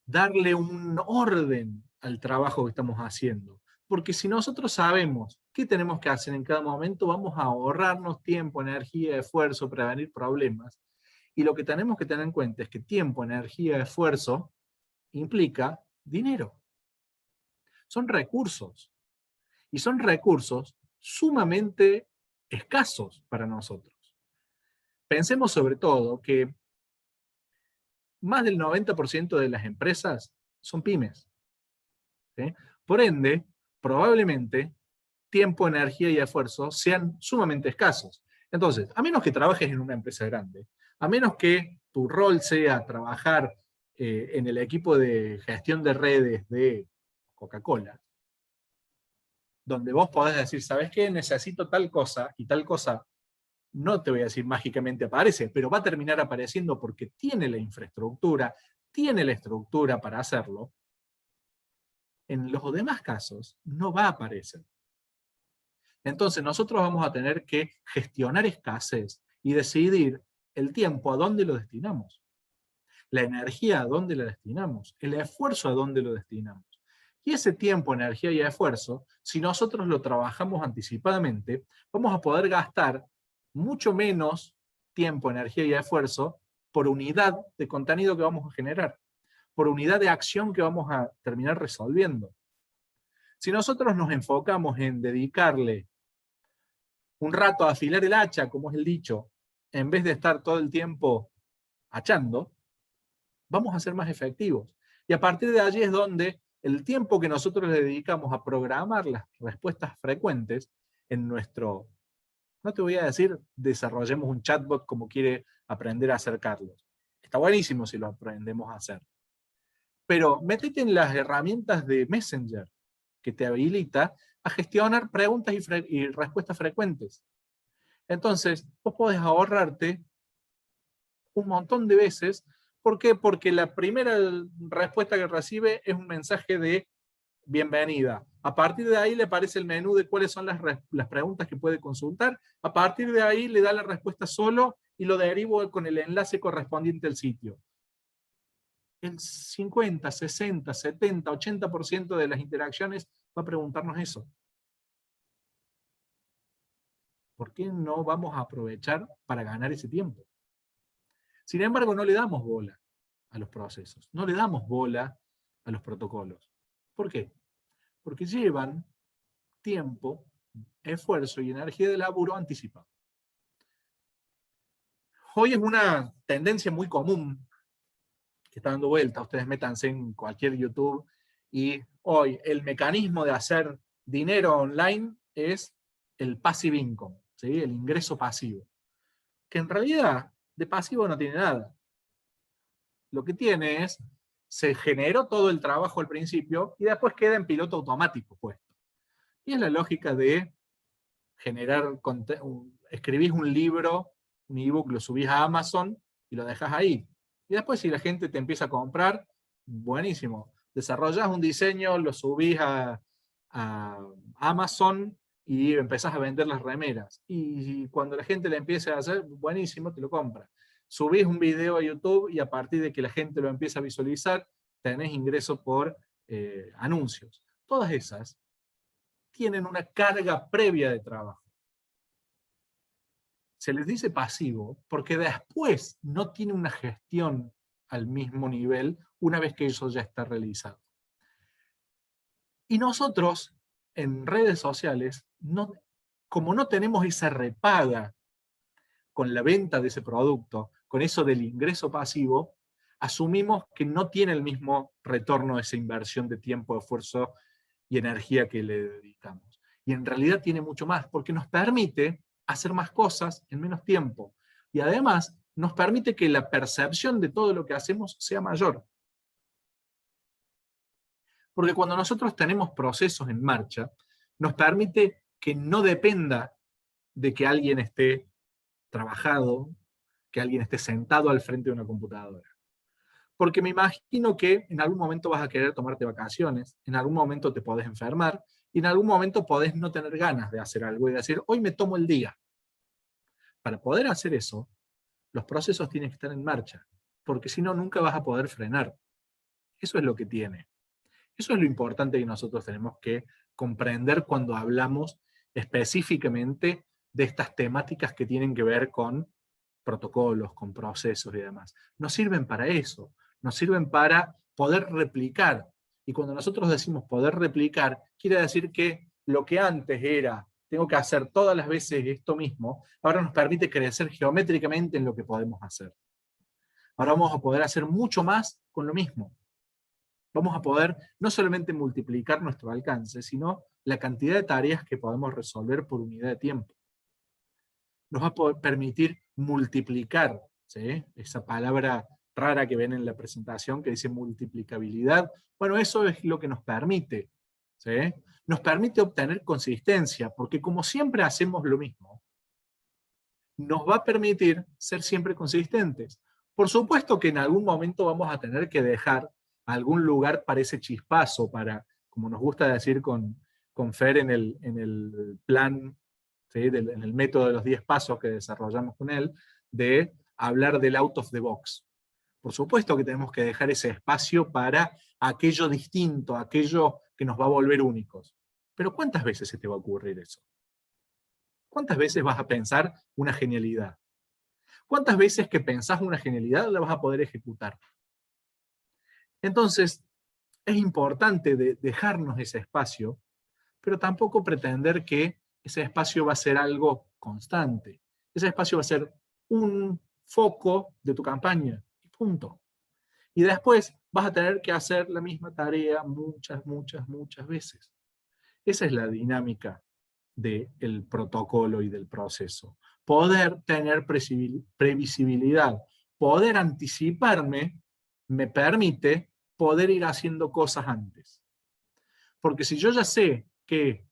darle un orden al trabajo que estamos haciendo. Porque si nosotros sabemos qué tenemos que hacer en cada momento, vamos a ahorrarnos tiempo, energía, esfuerzo, prevenir problemas. Y lo que tenemos que tener en cuenta es que tiempo, energía, esfuerzo implica dinero. Son recursos. Y son recursos sumamente escasos para nosotros. Pensemos sobre todo que más del 90% de las empresas son pymes, ¿sí? Por ende, probablemente, tiempo, energía y esfuerzo sean sumamente escasos. Entonces, a menos que trabajes en una empresa grande, a menos que tu rol sea trabajar en el equipo de gestión de redes de Coca-Cola, donde vos podés decir, ¿sabes qué? Necesito tal cosa, y tal cosa, no te voy a decir mágicamente aparece, pero va a terminar apareciendo porque tiene la infraestructura, tiene la estructura para hacerlo. En los demás casos, no va a aparecer. Entonces nosotros vamos a tener que gestionar escasez y decidir el tiempo a dónde lo destinamos, la energía a dónde la destinamos, el esfuerzo a dónde lo destinamos. Y ese tiempo, energía y esfuerzo, si nosotros lo trabajamos anticipadamente, vamos a poder gastar mucho menos tiempo, energía y esfuerzo por unidad de contenido que vamos a generar, por unidad de acción que vamos a terminar resolviendo. Si nosotros nos enfocamos en dedicarle un rato a afilar el hacha, como es el dicho, en vez de estar todo el tiempo hachando, vamos a ser más efectivos. Y a partir de allí es donde el tiempo que nosotros le dedicamos a programar las respuestas frecuentes en nuestro, no te voy a decir desarrollemos un chatbot como quiere aprender a hacer Carlos. Está buenísimo si lo aprendemos a hacer. Pero métete en las herramientas de Messenger que te habilita a gestionar preguntas y respuestas frecuentes. Entonces, vos podés ahorrarte un montón de veces. ¿Por qué? Porque la primera respuesta que recibe es un mensaje de bienvenida. A partir de ahí le aparece el menú de cuáles son las preguntas que puede consultar. A partir de ahí le da la respuesta solo y lo derivo con el enlace correspondiente al sitio. El 50, 60, 70, 80% de las interacciones va a preguntarnos eso. ¿Por qué no vamos a aprovechar para ganar ese tiempo? Sin embargo, no le damos bola a los procesos, no le damos bola a los protocolos. ¿Por qué? Porque llevan tiempo, esfuerzo y energía de laburo anticipado. Hoy es una tendencia muy común que está dando vuelta. Ustedes métanse en cualquier YouTube y hoy el mecanismo de hacer dinero online es el passive income, ¿sí? El ingreso pasivo. Que en realidad de pasivo no tiene nada. Lo que tiene es, se generó todo el trabajo al principio y después queda en piloto automático puesto. Y es la lógica de generar, escribís un libro, un ebook, lo subís a Amazon y lo dejas ahí. Y después si la gente te empieza a comprar, buenísimo. Desarrollás un diseño, lo subís a Amazon y empezás a vender las remeras. Y cuando la gente le empiece a hacer, buenísimo, te lo compra. Subís un video a YouTube y a partir de que la gente lo empieza a visualizar, tenés ingresos por anuncios. Todas esas tienen una carga previa de trabajo. Se les dice pasivo porque después no tiene una gestión al mismo nivel una vez que eso ya está realizado. Y nosotros, en redes sociales, como no tenemos esa repaga con la venta de ese producto, con eso del ingreso pasivo, asumimos que no tiene el mismo retorno a esa inversión de tiempo, esfuerzo y energía que le dedicamos. Y en realidad tiene mucho más, porque nos permite hacer más cosas en menos tiempo. Y además nos permite que la percepción de todo lo que hacemos sea mayor. Porque cuando nosotros tenemos procesos en marcha, nos permite que no dependa de que alguien esté trabajado, que alguien esté sentado al frente de una computadora. Porque me imagino que en algún momento vas a querer tomarte vacaciones, en algún momento te podés enfermar, y en algún momento podés no tener ganas de hacer algo y decir, hoy me tomo el día. Para poder hacer eso, los procesos tienen que estar en marcha, porque si no, nunca vas a poder frenar. Eso es lo que tiene. Eso es lo importante que nosotros tenemos que comprender cuando hablamos específicamente de estas temáticas que tienen que ver con protocolos, con procesos y demás. Nos sirven para eso, nos sirven para poder replicar. Y cuando nosotros decimos poder replicar, quiere decir que lo que antes era, tengo que hacer todas las veces esto mismo, ahora nos permite crecer geométricamente en lo que podemos hacer. Ahora vamos a poder hacer mucho más con lo mismo. Vamos a poder no solamente multiplicar nuestro alcance, sino la cantidad de tareas que podemos resolver por unidad de tiempo. Nos va a poder permitir multiplicar, ¿sí? Esa palabra rara que ven en la presentación que dice multiplicabilidad. Bueno, eso es lo que nos permite, ¿sí? Nos permite obtener consistencia, porque como siempre hacemos lo mismo, nos va a permitir ser siempre consistentes. Por supuesto que en algún momento vamos a tener que dejar algún lugar para ese chispazo, para, como nos gusta decir con Fer en el plan, ¿sí? En el método de los 10 pasos que desarrollamos con él, de hablar del out of the box. Por supuesto que tenemos que dejar ese espacio para aquello distinto, aquello que nos va a volver únicos. Pero ¿cuántas veces se te va a ocurrir eso? ¿Cuántas veces vas a pensar una genialidad? ¿Cuántas veces que pensás una genialidad la vas a poder ejecutar? Entonces, es importante dejarnos ese espacio, pero tampoco pretender que ese espacio va a ser algo constante. Ese espacio va a ser un foco de tu campaña, y punto. Y después vas a tener que hacer la misma tarea muchas veces. Esa es la dinámica del protocolo y del proceso. Poder tener previsibilidad, poder anticiparme, me permite poder ir haciendo cosas antes. Porque si yo ya sé que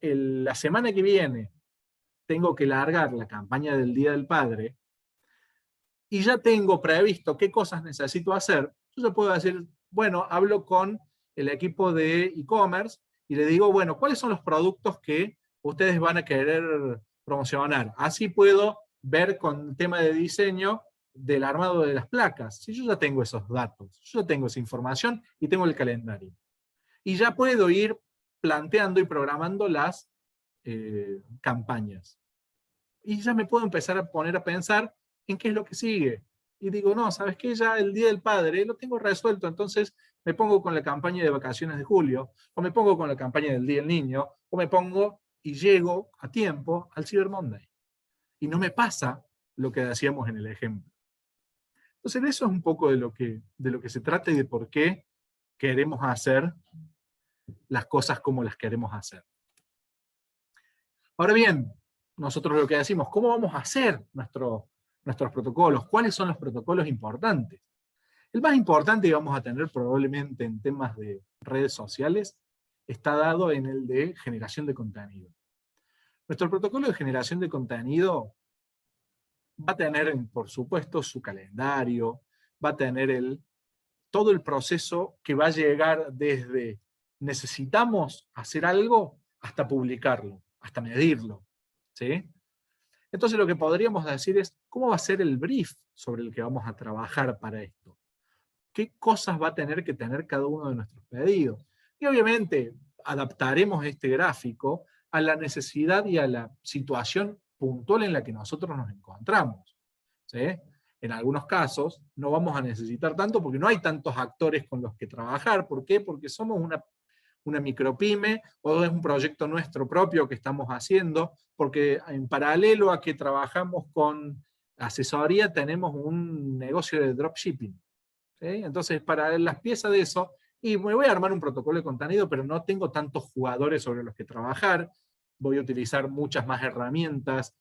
la semana que viene tengo que largar la campaña del Día del Padre, y ya tengo previsto qué cosas necesito hacer, yo ya puedo decir, bueno, hablo con el equipo de e-commerce y le digo, bueno, ¿cuáles son los productos que ustedes van a querer promocionar? Así puedo ver con el tema de diseño del armado de las placas. Si yo ya tengo esos datos, yo ya tengo esa información y tengo el calendario. Y ya puedo ir planteando y programando las campañas. Y ya me puedo empezar a poner a pensar en qué es lo que sigue. Y digo, no, ¿sabes qué? Ya el Día del Padre lo tengo resuelto, entonces me pongo con la campaña de vacaciones de julio, o me pongo con la campaña del Día del Niño, o me pongo y llego a tiempo al Cyber Monday. Y no me pasa lo que decíamos en el ejemplo. Entonces, eso es un poco de lo que se trata y de por qué queremos hacer las cosas como las queremos hacer. Ahora bien, nosotros lo que decimos, ¿cómo vamos a hacer nuestros protocolos? ¿Cuáles son los protocolos importantes? El más importante que vamos a tener probablemente en temas de redes sociales está dado en el de generación de contenido. Nuestro protocolo de generación de contenido va a tener, por supuesto, su calendario, va a tener todo el proceso que va a llegar desde necesitamos hacer algo hasta publicarlo, hasta medirlo, ¿sí? Entonces lo que podríamos decir es, ¿cómo va a ser el brief sobre el que vamos a trabajar para esto? ¿Qué cosas va a tener que tener cada uno de nuestros pedidos? Y obviamente adaptaremos este gráfico a la necesidad y a la situación puntual en la que nosotros nos encontramos, ¿sí? En algunos casos no vamos a necesitar tanto porque no hay tantos actores con los que trabajar. ¿Por qué? Porque somos una micropyme o es un proyecto nuestro propio que estamos haciendo, porque en paralelo a que trabajamos con asesoría tenemos un negocio de dropshipping. ¿Sí? Entonces, para las piezas de eso, y me voy a armar un protocolo de contenido, pero no tengo tantos jugadores sobre los que trabajar, voy a utilizar muchas más herramientas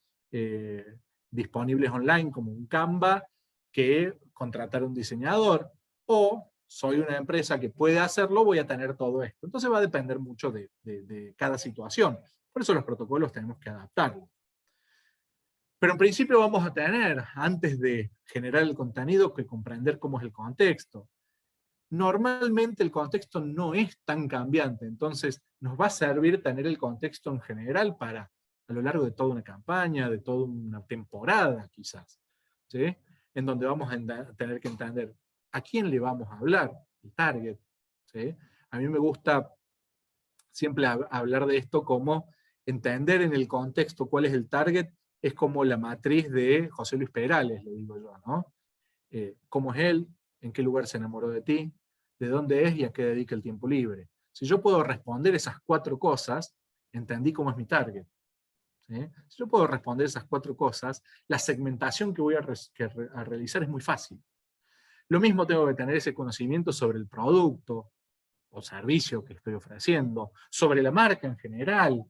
disponibles online, como un Canva, que contratar un diseñador, o soy una empresa que puede hacerlo, voy a tener todo esto. Entonces va a depender mucho de cada situación. Por eso los protocolos tenemos que adaptarlos. Pero en principio vamos a tener, antes de generar el contenido, que comprender cómo es el contexto. Normalmente el contexto no es tan cambiante, entonces nos va a servir tener el contexto en general para, a lo largo de toda una campaña, de toda una temporada quizás, ¿sí? En donde vamos a tener que entender a quién le vamos a hablar, el target, ¿sí? A mí me gusta siempre hablar de esto como entender en el contexto cuál es el target, es como la matriz de José Luis Perales, le digo yo, ¿no? ¿Cómo es él? ¿En qué lugar se enamoró de ti? ¿De dónde es y a qué dedica el tiempo libre? Si yo puedo responder esas 4 cosas, entendí cómo es mi target. ¿Sí? Si yo puedo responder esas 4 cosas, la segmentación que voy a realizar es muy fácil. Lo mismo tengo que tener ese conocimiento sobre el producto o servicio que estoy ofreciendo, sobre la marca en general,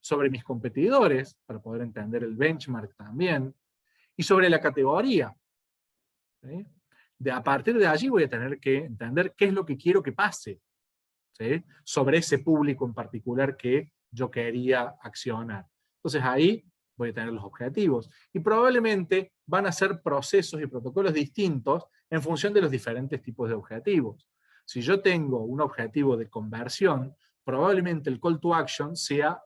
sobre mis competidores, para poder entender el benchmark también, y sobre la categoría. ¿Sí? A partir de allí voy a tener que entender qué es lo que quiero que pase, ¿sí? Sobre ese público en particular que yo quería accionar. Entonces ahí voy a tener los objetivos. Y probablemente van a ser procesos y protocolos distintos en función de los diferentes tipos de objetivos. Si yo tengo un objetivo de conversión, probablemente el call to action sea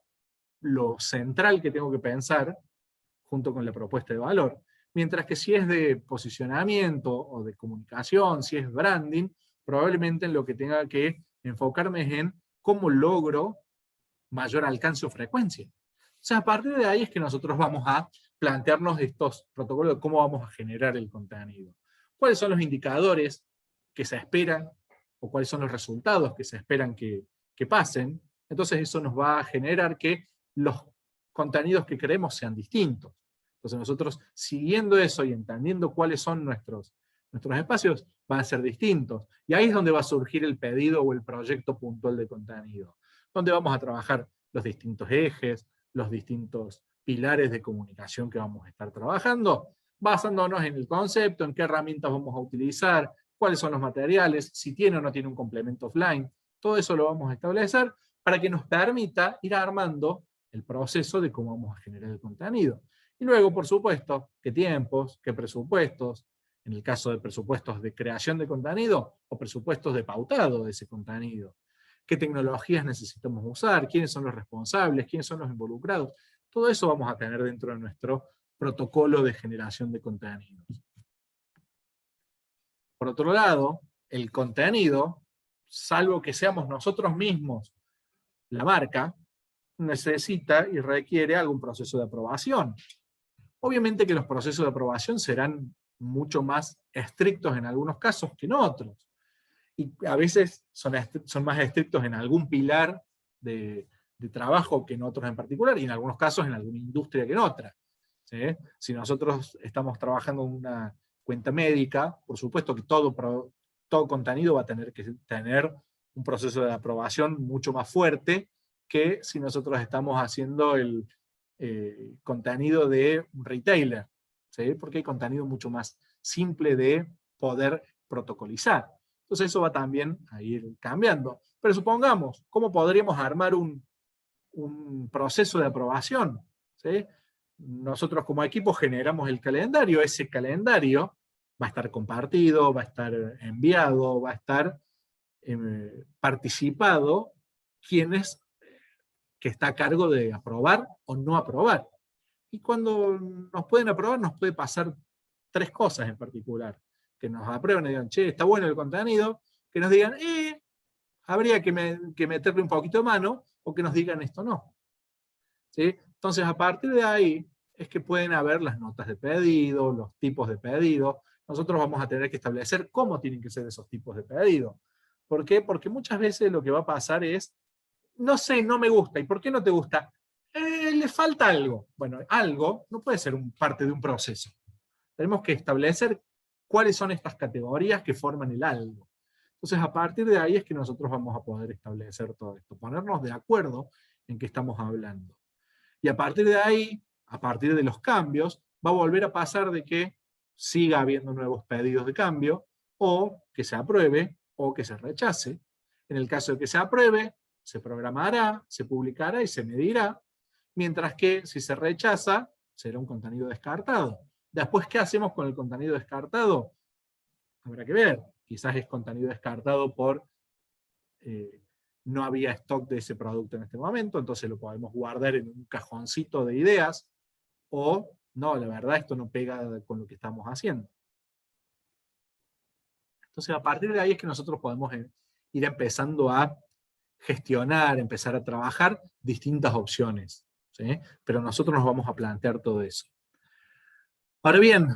lo central que tengo que pensar junto con la propuesta de valor. Mientras que si es de posicionamiento o de comunicación, si es branding, probablemente en lo que tenga que enfocarme es en cómo logro mayor alcance o frecuencia. O sea, a partir de ahí es que nosotros vamos a plantearnos estos protocolos de cómo vamos a generar el contenido. ¿Cuáles son los indicadores que se esperan o cuáles son los resultados que se esperan que pasen? Entonces eso nos va a generar que los contenidos que queremos sean distintos. Entonces nosotros, siguiendo eso y entendiendo cuáles son nuestros espacios, van a ser distintos. Y ahí es donde va a surgir el pedido o el proyecto puntual de contenido, donde vamos a trabajar los distintos ejes, los distintos pilares de comunicación que vamos a estar trabajando, basándonos en el concepto, en qué herramientas vamos a utilizar, cuáles son los materiales, si tiene o no tiene un complemento offline. Todo eso lo vamos a establecer para que nos permita ir armando el proceso de cómo vamos a generar el contenido. Y luego, por supuesto, qué tiempos, qué presupuestos, en el caso de presupuestos de creación de contenido o presupuestos de pautado de ese contenido. ¿Qué tecnologías necesitamos usar? ¿Quiénes son los responsables? ¿Quiénes son los involucrados? Todo eso vamos a tener dentro de nuestro protocolo de generación de contenidos. Por otro lado, el contenido, salvo que seamos nosotros mismos la marca, necesita y requiere algún proceso de aprobación. Obviamente que los procesos de aprobación serán mucho más estrictos en algunos casos que en otros. Y a veces son más estrictos en algún pilar de trabajo que en otros en particular, y en algunos casos en alguna industria que en otra. ¿Sí? Si nosotros estamos trabajando en una cuenta médica, por supuesto que todo contenido va a tener que tener un proceso de aprobación mucho más fuerte que si nosotros estamos haciendo el contenido de un retailer, ¿sí? Porque hay contenido mucho más simple de poder protocolizar. Entonces eso va también a ir cambiando. Pero supongamos, ¿cómo podríamos armar un proceso de aprobación? ¿Sí? Nosotros como equipo generamos el calendario, ese calendario va a estar compartido, va a estar enviado, va a estar participado quienes que está a cargo de aprobar o no aprobar. Y cuando nos pueden aprobar, nos puede pasar 3 cosas en particular. Que nos aprueben y digan, che, está bueno el contenido, que nos digan, habría que meterle un poquito de mano, o que nos digan esto no. ¿Sí? Entonces, a partir de ahí, es que pueden haber las notas de pedido, los tipos de pedido. Nosotros vamos a tener que establecer cómo tienen que ser esos tipos de pedido. ¿Por qué? Porque muchas veces lo que va a pasar es, no sé, no me gusta. ¿Y por qué no te gusta? Le falta algo. Bueno, algo no puede ser parte de un proceso. Tenemos que establecer cuáles son estas categorías que forman el algo. Entonces, a partir de ahí es que nosotros vamos a poder establecer todo esto, ponernos de acuerdo en qué estamos hablando. Y a partir de ahí, a partir de los cambios, va a volver a pasar de que siga habiendo nuevos pedidos de cambio, o que se apruebe, o que se rechace. En el caso de que se apruebe, se programará, se publicará y se medirá, mientras que si se rechaza, será un contenido descartado. Después, ¿qué hacemos con el contenido descartado? Habrá que ver. Quizás es contenido descartado por no había stock de ese producto en este momento, entonces lo podemos guardar en un cajoncito de ideas, o no, la verdad esto no pega con lo que estamos haciendo. Entonces a partir de ahí es que nosotros podemos ir empezando a gestionar, empezar a trabajar distintas opciones, ¿sí? Pero nosotros nos vamos a plantear todo eso. Ahora bien,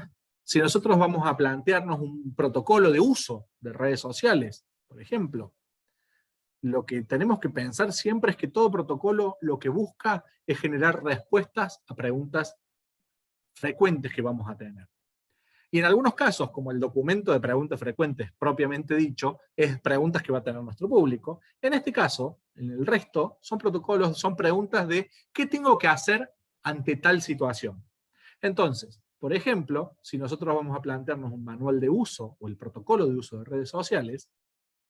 si nosotros vamos a plantearnos un protocolo de uso de redes sociales, por ejemplo, lo que tenemos que pensar siempre es que todo protocolo lo que busca es generar respuestas a preguntas frecuentes que vamos a tener. Y en algunos casos, como el documento de preguntas frecuentes propiamente dicho, es preguntas que va a tener nuestro público. En este caso, en el resto, son protocolos, son preguntas de ¿qué tengo que hacer ante tal situación? Entonces, por ejemplo, si nosotros vamos a plantearnos un manual de uso o el protocolo de uso de redes sociales,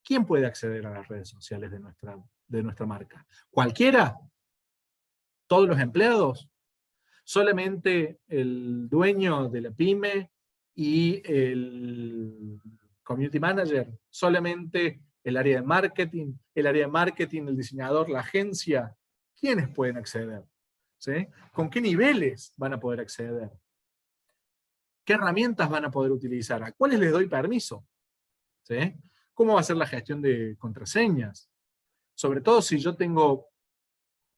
¿quién puede acceder a las redes sociales de nuestra marca? ¿Cualquiera? ¿Todos los empleados? ¿Solamente el dueño de la pyme y el community manager? ¿Solamente el área de marketing? ¿El área de marketing, el diseñador, la agencia? ¿Quiénes pueden acceder? ¿Sí? ¿Con qué niveles van a poder acceder? ¿Qué herramientas van a poder utilizar? ¿A cuáles les doy permiso? ¿Sí? ¿Cómo va a ser la gestión de contraseñas? Sobre todo si yo tengo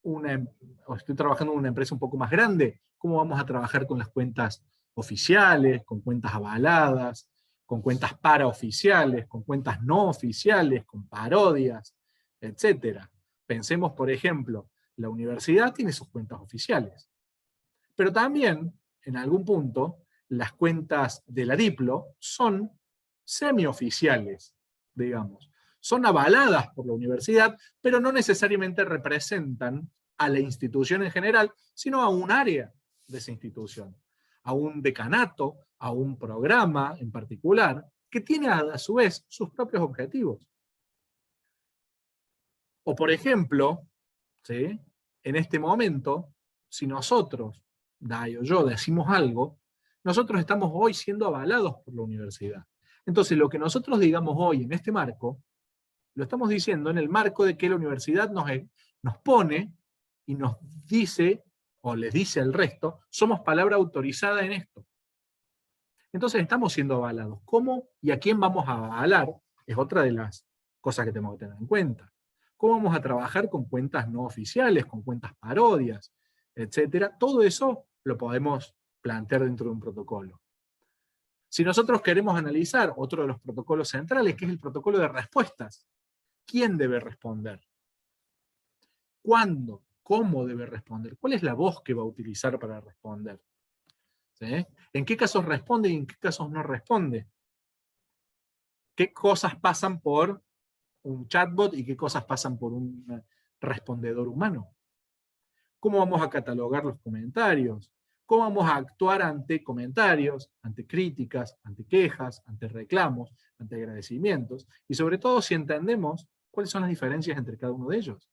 o estoy trabajando en una empresa un poco más grande, ¿cómo vamos a trabajar con las cuentas oficiales, con cuentas avaladas, con cuentas paraoficiales, con cuentas no oficiales, con parodias, etcétera? Pensemos, por ejemplo, la universidad tiene sus cuentas oficiales, pero también, en algún punto, las cuentas de la Diplo son semioficiales, digamos. Son avaladas por la universidad, pero no necesariamente representan a la institución en general, sino a un área de esa institución, a un decanato, a un programa en particular, que tiene a su vez sus propios objetivos. O por ejemplo, ¿sí?, en este momento, si nosotros, Dai o yo, decimos algo, nosotros estamos hoy siendo avalados por la universidad. Entonces, lo que nosotros digamos hoy en este marco, lo estamos diciendo en el marco de que la universidad nos pone y nos dice, o les dice al resto, somos palabra autorizada en esto. Entonces estamos siendo avalados. ¿Cómo y a quién vamos a avalar? Es otra de las cosas que tenemos que tener en cuenta. ¿Cómo vamos a trabajar con cuentas no oficiales, con cuentas parodias, etcétera? Todo eso lo podemos plantear dentro de un protocolo. Si nosotros queremos analizar otro de los protocolos centrales, que es el protocolo de respuestas, ¿quién debe responder? ¿Cuándo? ¿Cómo debe responder? ¿Cuál es la voz que va a utilizar para responder? ¿Sí? ¿En qué casos responde y en qué casos no responde? ¿Qué cosas pasan por un chatbot y qué cosas pasan por un respondedor humano? ¿Cómo vamos a catalogar los comentarios? ¿Cómo vamos a actuar ante comentarios, ante críticas, ante quejas, ante reclamos, ante agradecimientos? Y sobre todo si entendemos cuáles son las diferencias entre cada uno de ellos.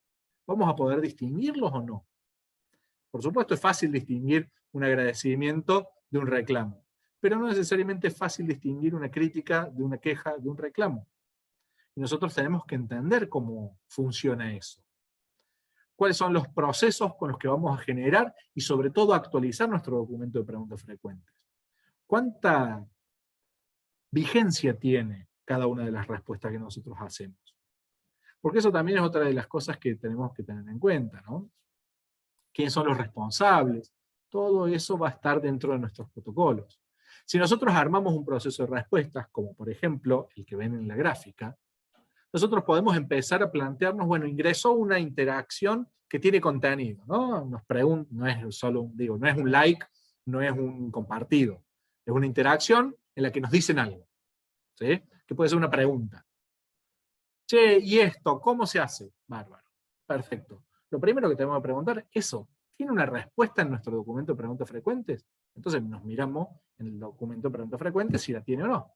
¿Vamos a poder distinguirlos o no? Por supuesto es fácil distinguir un agradecimiento de un reclamo, pero no necesariamente es fácil distinguir una crítica de una queja de un reclamo. Y nosotros tenemos que entender cómo funciona eso. Cuáles son los procesos con los que vamos a generar y sobre todo actualizar nuestro documento de preguntas frecuentes. ¿Cuánta vigencia tiene cada una de las respuestas que nosotros hacemos? Porque eso también es otra de las cosas que tenemos que tener en cuenta, ¿no? ¿Quiénes son los responsables? Todo eso va a estar dentro de nuestros protocolos. Si nosotros armamos un proceso de respuestas, como por ejemplo el que ven en la gráfica, nosotros podemos empezar a plantearnos, bueno, ingresó una interacción que tiene contenido, ¿no? Nos pregunta, no es solo, no es un like, no es un compartido, es una interacción en la que nos dicen algo, ¿sí? Que puede ser una pregunta. Che, ¿y esto cómo se hace? Bárbaro, perfecto. Lo primero que tenemos que preguntar, ¿eso tiene una respuesta en nuestro documento de preguntas frecuentes? Entonces nos miramos en el documento de preguntas frecuentes si la tiene o no.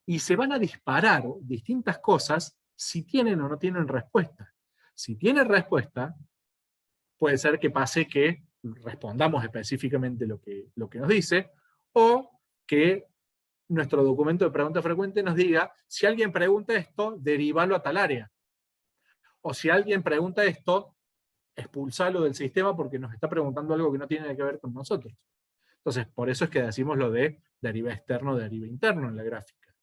Y se van a disparar distintas cosas si tienen o no tienen respuesta. Si tiene respuesta, puede ser que pase que respondamos específicamente lo que nos dice, o que nuestro documento de pregunta frecuente nos diga, si alguien pregunta esto, derívalo a tal área. O si alguien pregunta esto, expulsalo del sistema porque nos está preguntando algo que no tiene que ver con nosotros. Entonces, por eso es que decimos lo de deriva externo, deriva interno en la gráfica.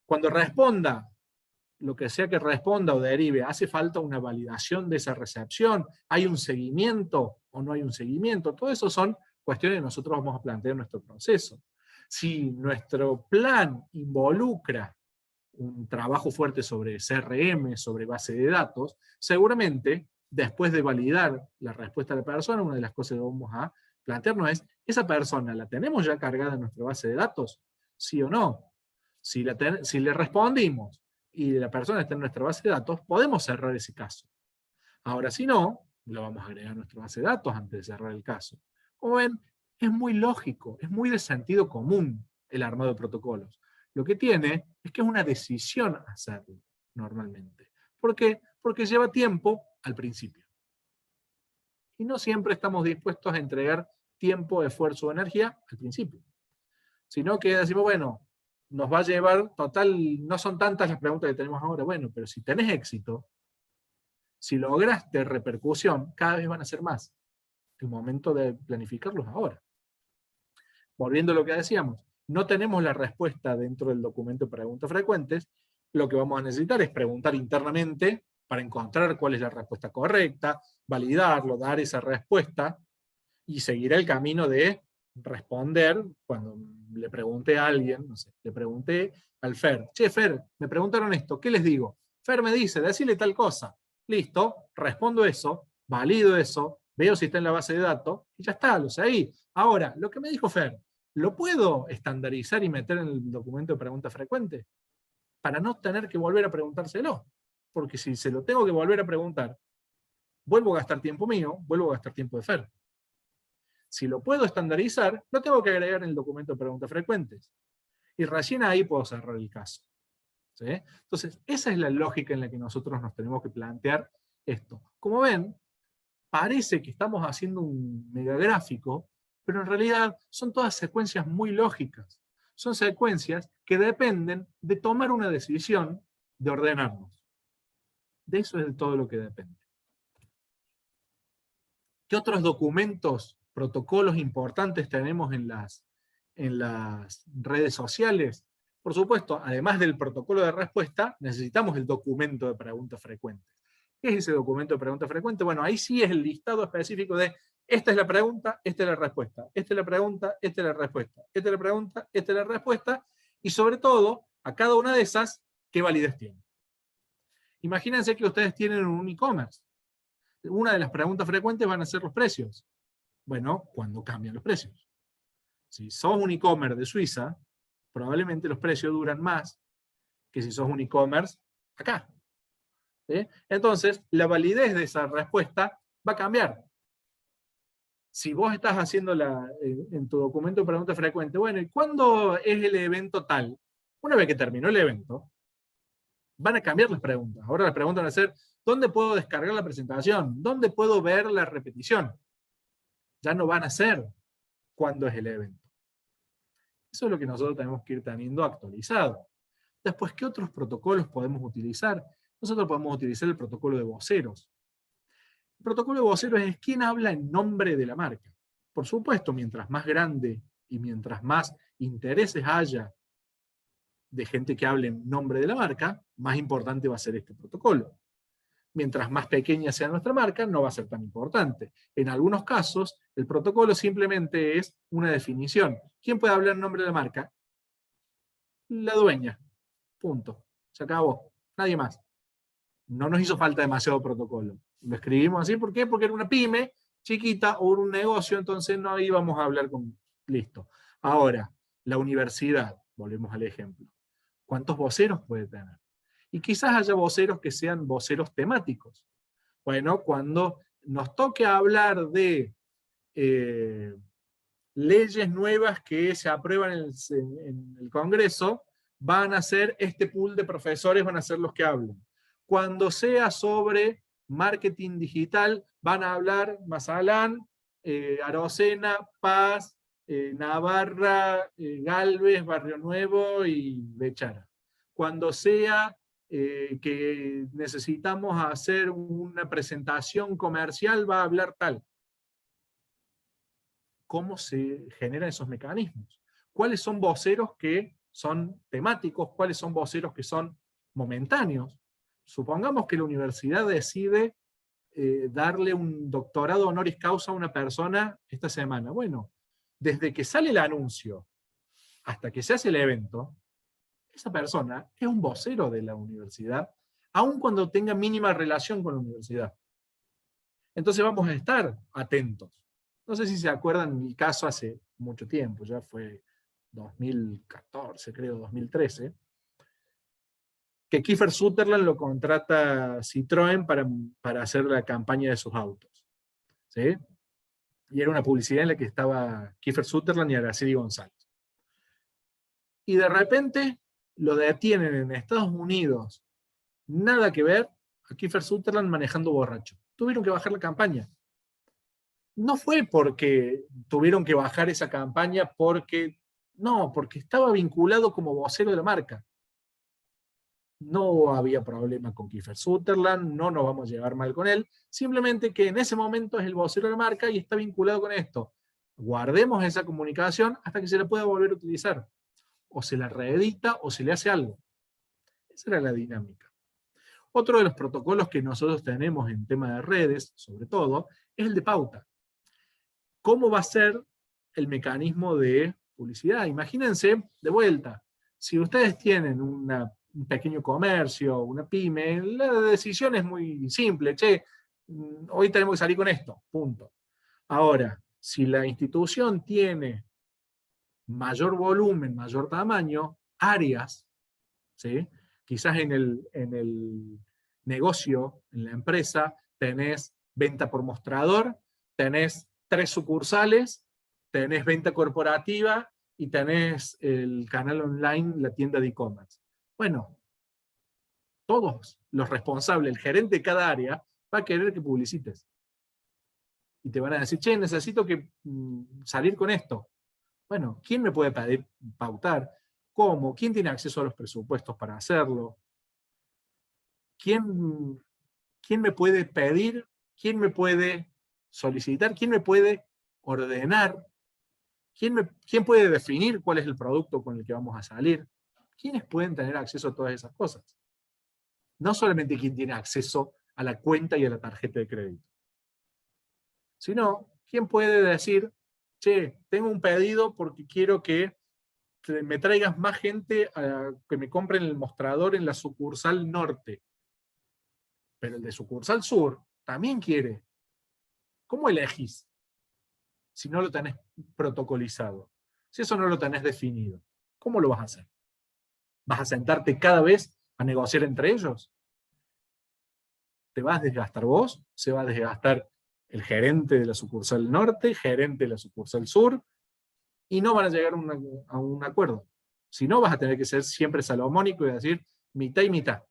Cuando responda, lo que sea que responda o derive, hace falta una validación de esa recepción, hay un seguimiento o no hay un seguimiento, todo eso son cuestiones que nosotros vamos a plantear en nuestro proceso. Si nuestro plan involucra un trabajo fuerte sobre CRM, sobre base de datos, seguramente, después de validar la respuesta de la persona, una de las cosas que vamos a plantearnos es, ¿esa persona la tenemos ya cargada en nuestra base de datos? ¿Sí o no? Si le respondimos y la persona está en nuestra base de datos, podemos cerrar ese caso. Ahora, si no, lo vamos a agregar a nuestra base de datos antes de cerrar el caso. Como ven, es muy lógico, es muy de sentido común el armado de protocolos. Lo que tiene es que es una decisión hacerlo, normalmente. ¿Por qué? Porque lleva tiempo al principio. Y no siempre estamos dispuestos a entregar tiempo, esfuerzo o energía al principio. Sino que decimos, bueno, nos va a llevar, total, no son tantas las preguntas que tenemos ahora, bueno, pero si tenés éxito, si lograste repercusión, cada vez van a ser más. El momento de planificarlos ahora. Volviendo a lo que decíamos, no tenemos la respuesta dentro del documento de preguntas frecuentes, lo que vamos a necesitar es preguntar internamente para encontrar cuál es la respuesta correcta, validarlo, dar esa respuesta, y seguir el camino de responder. Cuando le pregunté a alguien, no sé, le pregunté al Fer, che, Fer, me preguntaron esto, ¿qué les digo? Fer me dice, decirle tal cosa. Listo, respondo eso, valido eso, veo si está en la base de datos, y ya está, lo sé ahí. Ahora, lo que me dijo Fer, ¿lo puedo estandarizar y meter en el documento de preguntas frecuentes? Para no tener que volver a preguntárselo. Porque si se lo tengo que volver a preguntar, vuelvo a gastar tiempo mío, vuelvo a gastar tiempo de Fer. Si lo puedo estandarizar, lo tengo que agregar en el documento de preguntas frecuentes. Y recién ahí puedo cerrar el caso. ¿Sí? Entonces, esa es la lógica en la que nosotros nos tenemos que plantear esto. Como ven, parece que estamos haciendo un megagráfico, pero en realidad son todas secuencias muy lógicas. Son secuencias que dependen de tomar una decisión de ordenarnos. De eso es de todo lo que depende. ¿Qué otros documentos, protocolos importantes tenemos en las redes sociales? Por supuesto, además del protocolo de respuesta, necesitamos el documento de preguntas frecuentes. ¿Qué es ese documento de preguntas frecuentes? Bueno, ahí sí es el listado específico de esta es la pregunta, esta es la respuesta, esta es la pregunta, esta es la respuesta, esta es la pregunta, esta es la respuesta, y sobre todo, a cada una de esas, ¿qué validez tiene? Imagínense que ustedes tienen un e-commerce. Una de las preguntas frecuentes van a ser los precios. Bueno, ¿cuándo cambian los precios? Si sos un e-commerce de Suiza, probablemente los precios duran más que si sos un e-commerce acá. ¿Sí? Entonces, la validez de esa respuesta va a cambiar. Si vos estás haciendo en tu documento de pregunta frecuente, bueno, ¿y cuándo es el evento tal? Una vez que terminó el evento, van a cambiar las preguntas. Ahora las preguntas van a ser, ¿dónde puedo descargar la presentación? ¿Dónde puedo ver la repetición? Ya no van a ser cuándo es el evento. Eso es lo que nosotros tenemos que ir teniendo actualizado. Después, ¿qué otros protocolos podemos utilizar? Nosotros podemos utilizar el protocolo de voceros. El protocolo de voceros es quién habla en nombre de la marca. Por supuesto, mientras más grande y mientras más intereses haya de gente que hable en nombre de la marca, más importante va a ser este protocolo. Mientras más pequeña sea nuestra marca, no va a ser tan importante. En algunos casos, el protocolo simplemente es una definición. ¿Quién puede hablar en nombre de la marca? La dueña. Punto. Se acabó. Nadie más. No nos hizo falta demasiado protocolo. Lo escribimos así, ¿por qué? Porque era una pyme chiquita o un negocio, entonces no íbamos a hablar con... Listo. Ahora, la universidad, volvemos al ejemplo. ¿Cuántos voceros puede tener? Y quizás haya voceros que sean voceros temáticos. Bueno, cuando nos toque hablar de leyes nuevas que se aprueban en el Congreso, van a ser este pool de profesores, van a ser los que hablen. Cuando sea sobre marketing digital, van a hablar Mazalán, Arocena, Paz, Navarra, Galvez, Barrio Nuevo y Bechara. Cuando sea que necesitamos hacer una presentación comercial, va a hablar tal. ¿Cómo se generan esos mecanismos? ¿Cuáles son voceros que son temáticos? ¿Cuáles son voceros que son momentáneos? Supongamos que la universidad decide darle un doctorado honoris causa a una persona esta semana. Bueno, desde que sale el anuncio hasta que se hace el evento, esa persona es un vocero de la universidad, aun cuando tenga mínima relación con la universidad. Entonces vamos a estar atentos. No sé si se acuerdan el caso hace mucho tiempo, ya fue 2014, creo, 2013, que Kiefer Sutherland lo contrata Citroën para hacer la campaña de sus autos. ¿Sí? Y era una publicidad en la que estaba Kiefer Sutherland y Araceli González. Y de repente lo detienen en Estados Unidos, nada que ver, a Kiefer Sutherland manejando borracho. Tuvieron que bajar la campaña. No fue porque tuvieron que bajar esa campaña porque estaba vinculado como vocero de la marca. No había problema con Kiefer Sutherland, no nos vamos a llevar mal con él, simplemente que en ese momento es el vocero de la marca y está vinculado con esto. Guardemos esa comunicación hasta que se la pueda volver a utilizar. O se la reedita o se le hace algo. Esa era la dinámica. Otro de los protocolos que nosotros tenemos en tema de redes, sobre todo, es el de pauta. ¿Cómo va a ser el mecanismo de publicidad? Imagínense, de vuelta, si ustedes tienen un pequeño comercio, una pyme, la decisión es muy simple. Che, hoy tenemos que salir con esto, punto. Ahora, si la institución tiene mayor volumen, mayor tamaño, áreas, ¿sí? Quizás en el negocio, en la empresa, tenés venta por mostrador, tenés 3 sucursales, tenés venta corporativa y tenés el canal online, la tienda de e-commerce. Bueno, todos los responsables, el gerente de cada área, va a querer que publicites. Y te van a decir, che, necesito salir con esto. Bueno, ¿quién me puede pedir pautar? ¿Cómo? ¿Quién tiene acceso a los presupuestos para hacerlo? ¿Quién me puede pedir? ¿Quién me puede solicitar? ¿Quién me puede ordenar? ¿Quién puede definir cuál es el producto con el que vamos a salir? ¿Quiénes pueden tener acceso a todas esas cosas? No solamente quien tiene acceso a la cuenta y a la tarjeta de crédito, sino quién puede decir, che, tengo un pedido porque quiero que me traigas más gente a que me compren el mostrador en la sucursal norte. Pero el de sucursal sur también quiere. ¿Cómo elegís? Si no lo tenés protocolizado. Si eso no lo tenés definido. ¿Cómo lo vas a hacer? ¿Vas a sentarte cada vez a negociar entre ellos? ¿Te vas a desgastar vos? ¿Se va a desgastar el gerente de la sucursal norte, gerente de la sucursal sur? Y no van a llegar a un acuerdo. Si no, vas a tener que ser siempre salomónico y decir mitad y mitad.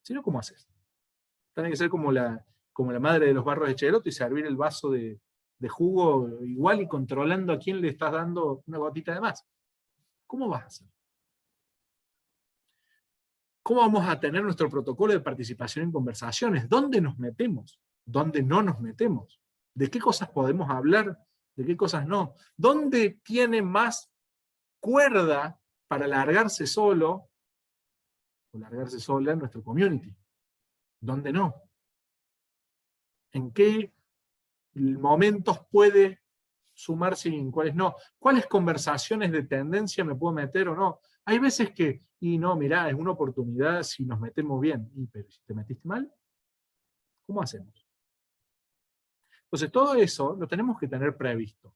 Si no, ¿cómo haces? Tiene que ser como la madre de los barros de Cheloto y servir el vaso de jugo igual y controlando a quién le estás dando una gotita de más. ¿Cómo vas a hacer? ¿Cómo vamos a tener nuestro protocolo de participación en conversaciones? ¿Dónde nos metemos? ¿Dónde no nos metemos? ¿De qué cosas podemos hablar? ¿De qué cosas no? ¿Dónde tiene más cuerda para largarse solo o largarse sola en nuestro community? ¿Dónde no? ¿En qué momentos puede sumarse y en cuáles no? ¿Cuáles conversaciones de tendencia me puedo meter o no? Hay veces que, y no, mirá, es una oportunidad si nos metemos bien. Pero si te metiste mal, ¿cómo hacemos? Entonces todo eso lo tenemos que tener previsto.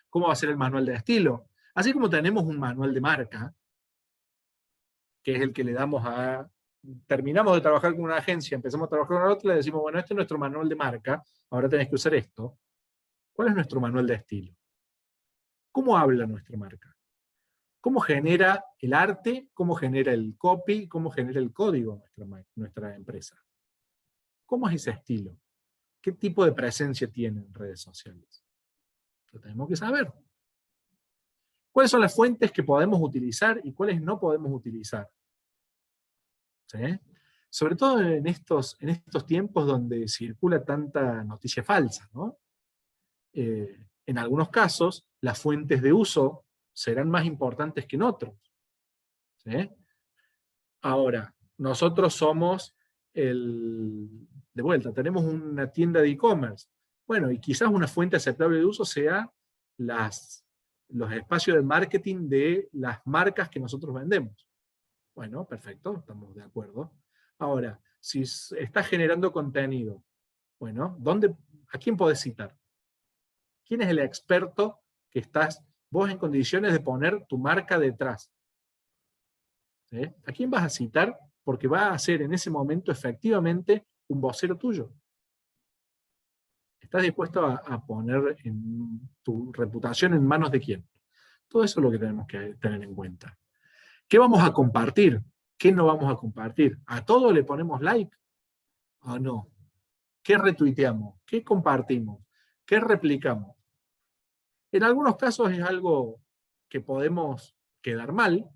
¿Cómo va a ser el manual de estilo? Así como tenemos un manual de marca, que es el que le damos terminamos de trabajar con una agencia, empezamos a trabajar con otra, le decimos, bueno, este es nuestro manual de marca, ahora tenés que usar esto. ¿Cuál es nuestro manual de estilo? ¿Cómo habla nuestra marca? ¿Cómo genera el arte? ¿Cómo genera el copy? ¿Cómo genera el código nuestra empresa? ¿Cómo es ese estilo? ¿Qué tipo de presencia tiene en redes sociales? Lo tenemos que saber. ¿Cuáles son las fuentes que podemos utilizar y cuáles no podemos utilizar? ¿Sí? Sobre todo en estos tiempos donde circula tanta noticia falsa, ¿no? En algunos casos, las fuentes de uso serán más importantes que en otros. ¿Sí? Ahora, nosotros somos de vuelta, tenemos una tienda de e-commerce. Bueno, y quizás una fuente aceptable de uso sea las los espacios de marketing de las marcas que nosotros vendemos. Bueno, perfecto, estamos de acuerdo. Ahora, si estás generando contenido, bueno, ¿a quién podés citar? ¿Quién es el experto que estás vos en condiciones de poner tu marca detrás? ¿Sí? ¿A quién vas a citar? Porque va a ser en ese momento efectivamente un vocero tuyo. ¿Estás dispuesto a poner tu reputación en manos de quién? Todo eso es lo que tenemos que tener en cuenta. ¿Qué vamos a compartir? ¿Qué no vamos a compartir? ¿A todo le ponemos like? ¿O no? ¿Qué retuiteamos? ¿Qué compartimos? ¿Qué replicamos? En algunos casos es algo que podemos quedar mal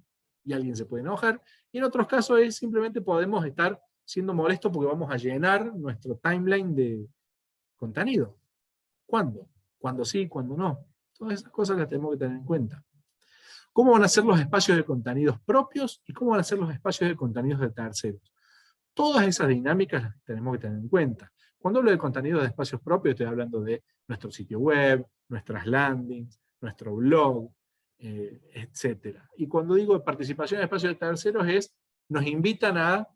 y alguien se puede enojar, y en otros casos es simplemente podemos estar siendo molestos porque vamos a llenar nuestro timeline de contenido. ¿Cuándo? ¿Cuándo sí? ¿Cuándo no? Todas esas cosas las tenemos que tener en cuenta. ¿Cómo van a ser los espacios de contenidos propios y cómo van a ser los espacios de contenidos de terceros? Todas esas dinámicas las tenemos que tener en cuenta. Cuando hablo de contenidos de espacios propios, estoy hablando de nuestro sitio web, nuestras landings, nuestro blog, etc. Y cuando digo de participación en espacios de terceros nos invitan a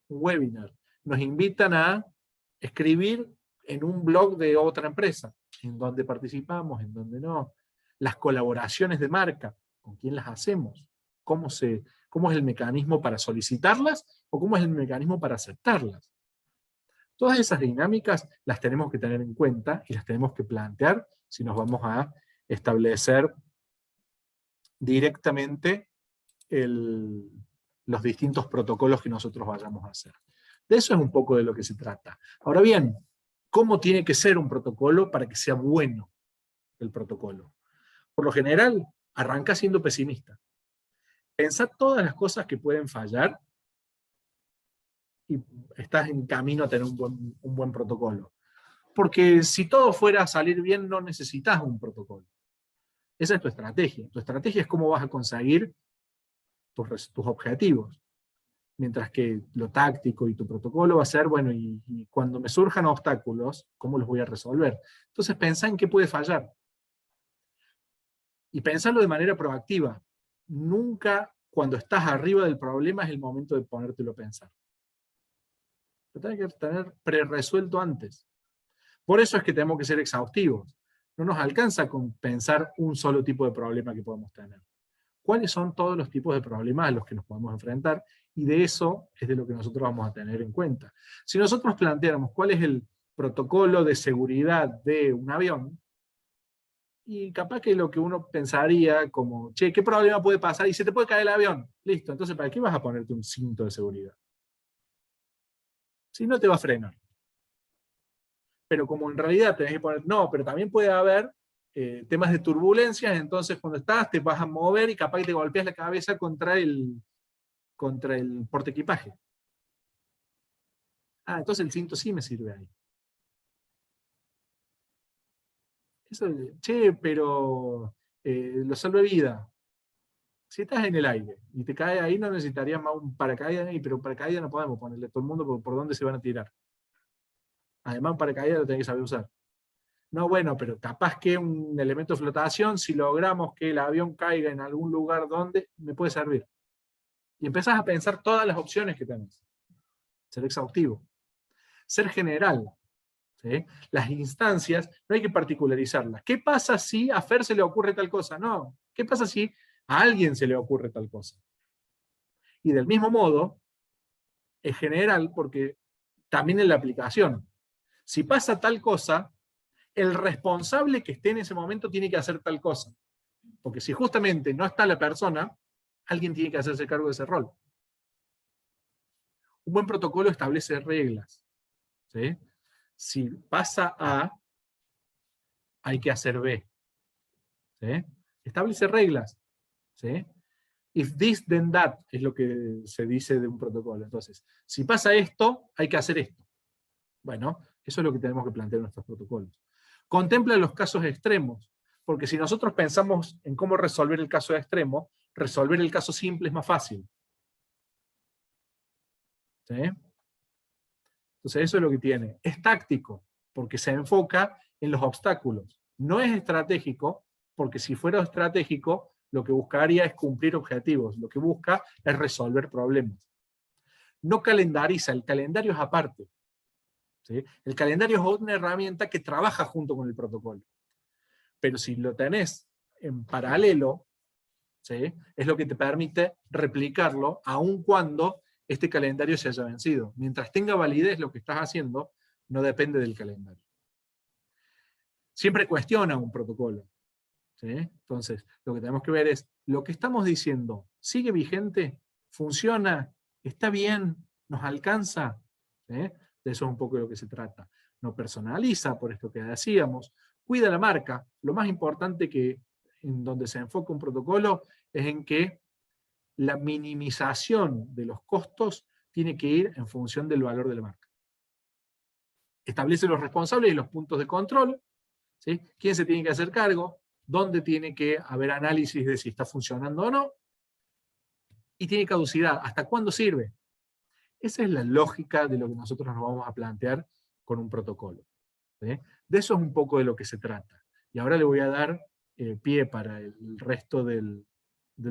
un webinar, nos invitan a escribir en un blog de otra empresa, en donde participamos, en donde no. Las colaboraciones de marca, ¿con quién las hacemos? ¿Cómo es el mecanismo para solicitarlas o cómo es el mecanismo para aceptarlas? Todas esas dinámicas las tenemos que tener en cuenta y las tenemos que plantear si nos vamos a establecer directamente los distintos protocolos que nosotros vayamos a hacer. De eso es un poco de lo que se trata. Ahora bien, ¿cómo tiene que ser un protocolo para que sea bueno el protocolo? Por lo general, arranca siendo pesimista. Pensá todas las cosas que pueden fallar y estás en camino a tener un buen protocolo. Porque si todo fuera a salir bien, no necesitas un protocolo. Esa es tu estrategia. Tu estrategia es cómo vas a conseguir tus objetivos. Mientras que lo táctico y tu protocolo va a ser, bueno, y cuando me surjan obstáculos, ¿cómo los voy a resolver? Entonces pensá en qué puede fallar. Y pensarlo de manera proactiva. Nunca cuando estás arriba del problema es el momento de ponértelo a pensar. Lo tenés que tener pre-resuelto antes. Por eso es que tenemos que ser exhaustivos. No nos alcanza con pensar un solo tipo de problema que podemos tener. ¿Cuáles son todos los tipos de problemas a los que nos podemos enfrentar? Y de eso es de lo que nosotros vamos a tener en cuenta. Si nosotros planteáramos cuál es el protocolo de seguridad de un avión, y capaz que lo que uno pensaría como, che, ¿qué problema puede pasar? Y se te puede caer el avión. Listo, entonces ¿para qué vas a ponerte un cinto de seguridad? Si no te va a frenar. Pero como en realidad tenés que poner, no, pero también puede haber temas de turbulencias, entonces cuando estás te vas a mover y capaz que te golpeas la cabeza contra el portaequipaje. Ah, entonces el cinto sí me sirve ahí. Eso, che, pero lo salvavidas. Si estás en el aire y te cae ahí, no necesitarías más un paracaídas, pero un paracaídas no podemos ponerle a todo el mundo por dónde se van a tirar. Además, un paracaídas lo tenés que saber usar. No, bueno, pero capaz que un elemento de flotación, si logramos que el avión caiga en algún lugar donde, me puede servir. Y empezás a pensar todas las opciones que tenés. Ser exhaustivo. Ser general. ¿Sí? Las instancias no hay que particularizarlas. ¿Qué pasa si a Fer se le ocurre tal cosa? No. ¿Qué pasa si a alguien se le ocurre tal cosa? Y del mismo modo, es general porque también en la aplicación. Si pasa tal cosa, el responsable que esté en ese momento tiene que hacer tal cosa. Porque si justamente no está la persona, alguien tiene que hacerse cargo de ese rol. Un buen protocolo establece reglas. ¿Sí? Si pasa A, hay que hacer B. ¿Sí? Establece reglas. ¿Sí? If this, then that, es lo que se dice de un protocolo. Entonces, si pasa esto, hay que hacer esto. Bueno, eso es lo que tenemos que plantear en nuestros protocolos. Contempla los casos extremos, porque si nosotros pensamos en cómo resolver el caso extremo, resolver el caso simple es más fácil. ¿Sí? Entonces eso es lo que tiene. Es táctico, porque se enfoca en los obstáculos. No es estratégico, porque si fuera estratégico, lo que buscaría es cumplir objetivos, lo que busca es resolver problemas. No calendariza, el calendario es aparte. ¿Sí? El calendario es una herramienta que trabaja junto con el protocolo. Pero si lo tenés en paralelo, ¿sí? Es lo que te permite replicarlo aun cuando este calendario se haya vencido. Mientras tenga validez lo que estás haciendo, no depende del calendario. Siempre cuestiona un protocolo. ¿Sí? Entonces, lo que tenemos que ver es, lo que estamos diciendo, ¿sigue vigente? ¿Funciona? ¿Está bien? ¿Nos alcanza? ¿Sí? De eso es un poco de lo que se trata. No personaliza, por esto que decíamos, cuida la marca. Lo más importante que en donde se enfoca un protocolo es en que la minimización de los costos tiene que ir en función del valor de la marca. Establece los responsables y los puntos de control, ¿sí? ¿Quién se tiene que hacer cargo? ¿Dónde tiene que haber análisis de si está funcionando o no? Y tiene caducidad. ¿Hasta cuándo sirve? Esa es la lógica de lo que nosotros nos vamos a plantear con un protocolo. ¿Sí? De eso es un poco de lo que se trata. Y ahora le voy a dar pie para el resto del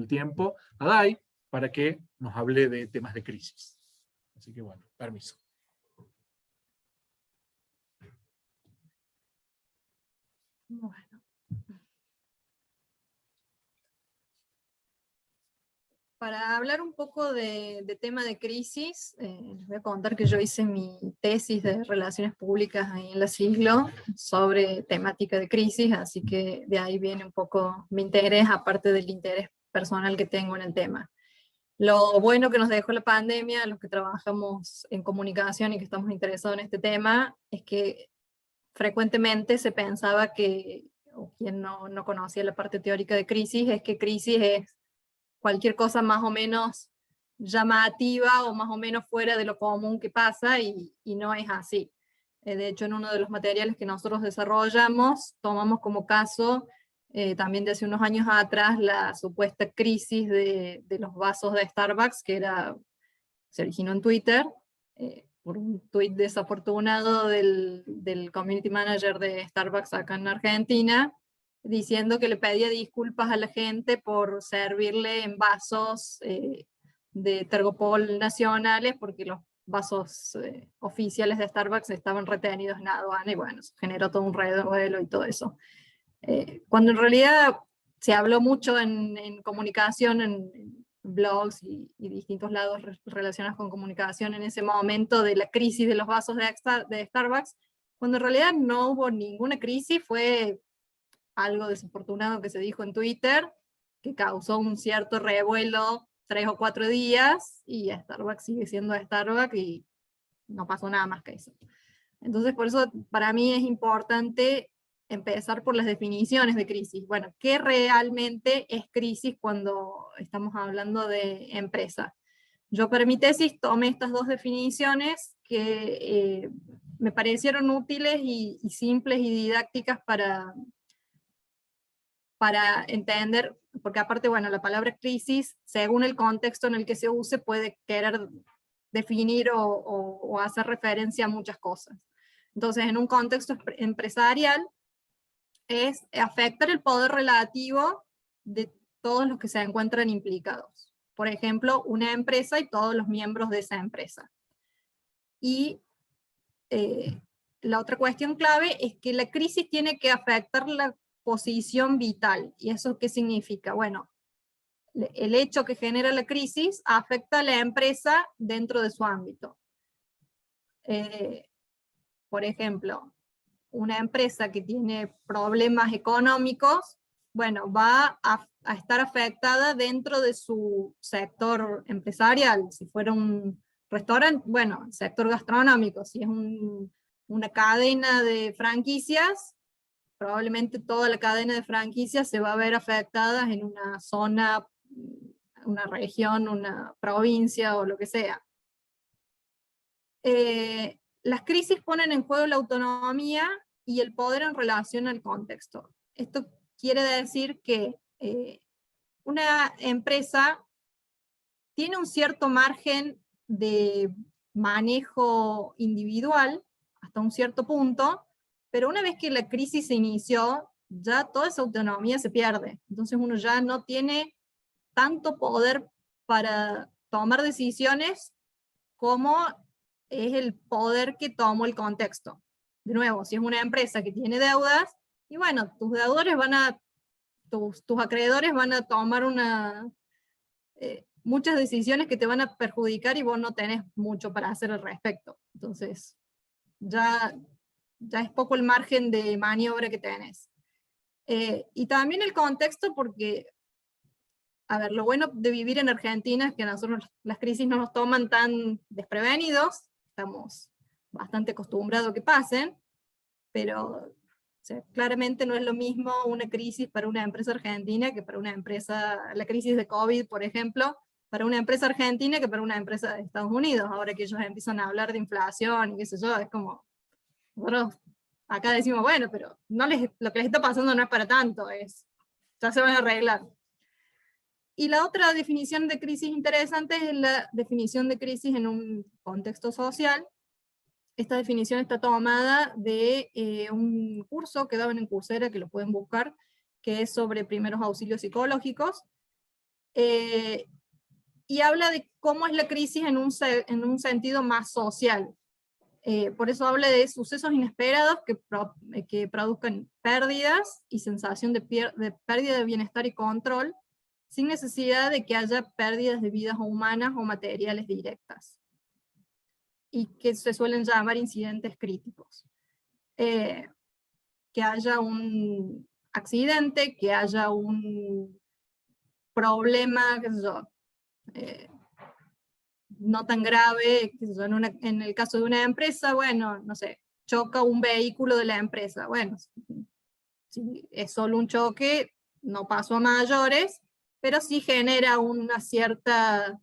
tiempo a Dai, para que nos hable de temas de crisis. Así que bueno, permiso. Bueno. Para hablar un poco de tema de crisis, les voy a contar que yo hice mi tesis de Relaciones Públicas ahí en la Siglo sobre temática de crisis, así que de ahí viene un poco mi interés, aparte del interés personal que tengo en el tema. Lo bueno que nos dejó la pandemia, los que trabajamos en comunicación y que estamos interesados en este tema, es que frecuentemente se pensaba que, o quien no conocía la parte teórica de crisis, es que crisis es cualquier cosa más o menos llamativa o más o menos fuera de lo común que pasa, y no es así. De hecho, en uno de los materiales que nosotros desarrollamos, tomamos como caso, también de hace unos años atrás, la supuesta crisis de los vasos de Starbucks, que se originó en Twitter, por un tuit desafortunado del community manager de Starbucks acá en Argentina, diciendo que le pedía disculpas a la gente por servirle en vasos de Tergopol nacionales, porque los vasos oficiales de Starbucks estaban retenidos en aduana, y bueno, generó todo un revuelo y todo eso. Cuando en realidad se habló mucho en comunicación, en blogs y distintos lados relacionados con comunicación en ese momento, de la crisis de los vasos de Starbucks, cuando en realidad no hubo ninguna crisis, fue algo desafortunado que se dijo en Twitter, que causó un cierto revuelo 3 o 4 días, y Starbucks sigue siendo Starbucks y no pasó nada más que eso. Entonces, por eso para mí es importante empezar por las definiciones de crisis. Bueno, ¿qué realmente es crisis cuando estamos hablando de empresa? Yo para mi tesis tomé estas dos definiciones que me parecieron útiles y simples y didácticas para entender, porque aparte, bueno, la palabra crisis, según el contexto en el que se use, puede querer definir o hacer referencia a muchas cosas. Entonces, en un contexto empresarial, es afectar el poder relativo de todos los que se encuentran implicados. Por ejemplo, una empresa y todos los miembros de esa empresa. Y la otra cuestión clave es que la crisis tiene que afectar la posición vital. ¿Y eso qué significa? Bueno, el hecho que genera la crisis afecta a la empresa dentro de su ámbito. Por ejemplo, una empresa que tiene problemas económicos, bueno, va a estar afectada dentro de su sector empresarial. Si fuera un restaurante, bueno, el sector gastronómico. Si es una cadena de franquicias, probablemente toda la cadena de franquicias se va a ver afectada en una zona, una región, una provincia o lo que sea. Las crisis ponen en juego la autonomía y el poder en relación al contexto. Esto quiere decir que una empresa tiene un cierto margen de manejo individual hasta un cierto punto, pero una vez que la crisis se inició, ya toda esa autonomía se pierde. Entonces uno ya no tiene tanto poder para tomar decisiones como es el poder que tomó el contexto. De nuevo, si es una empresa que tiene deudas, y bueno, tus deudores tus acreedores van a tomar muchas decisiones que te van a perjudicar y vos no tenés mucho para hacer al respecto. Entonces, ya es poco el margen de maniobra que tenés. Y también el contexto, porque, a ver, lo bueno de vivir en Argentina es que a nosotros las crisis no nos toman tan desprevenidos, estamos bastante acostumbrados a que pasen, pero o sea, claramente no es lo mismo una crisis para una empresa argentina que para una empresa, la crisis de COVID, por ejemplo, para una empresa argentina que para una empresa de Estados Unidos. Ahora que ellos empiezan a hablar de inflación y qué sé yo, es como, nosotros acá decimos, bueno, pero lo que les está pasando no es para tanto, ya se van a arreglar. Y la otra definición de crisis interesante es la definición de crisis en un contexto social. Esta definición está tomada de un curso que daban en Coursera, que lo pueden buscar, que es sobre primeros auxilios psicológicos, y habla de cómo es la crisis en un sentido más social. Por eso habla de sucesos inesperados que produzcan pérdidas y sensación de pérdida de bienestar y control, sin necesidad de que haya pérdidas de vidas humanas o materiales directas, y que se suelen llamar incidentes críticos. Que haya un accidente, que haya un problema, qué sé yo, no tan grave, qué sé yo, en el caso de una empresa, bueno, no sé, choca un vehículo de la empresa, bueno, si es solo un choque, no pasó a mayores, pero sí genera una cierta,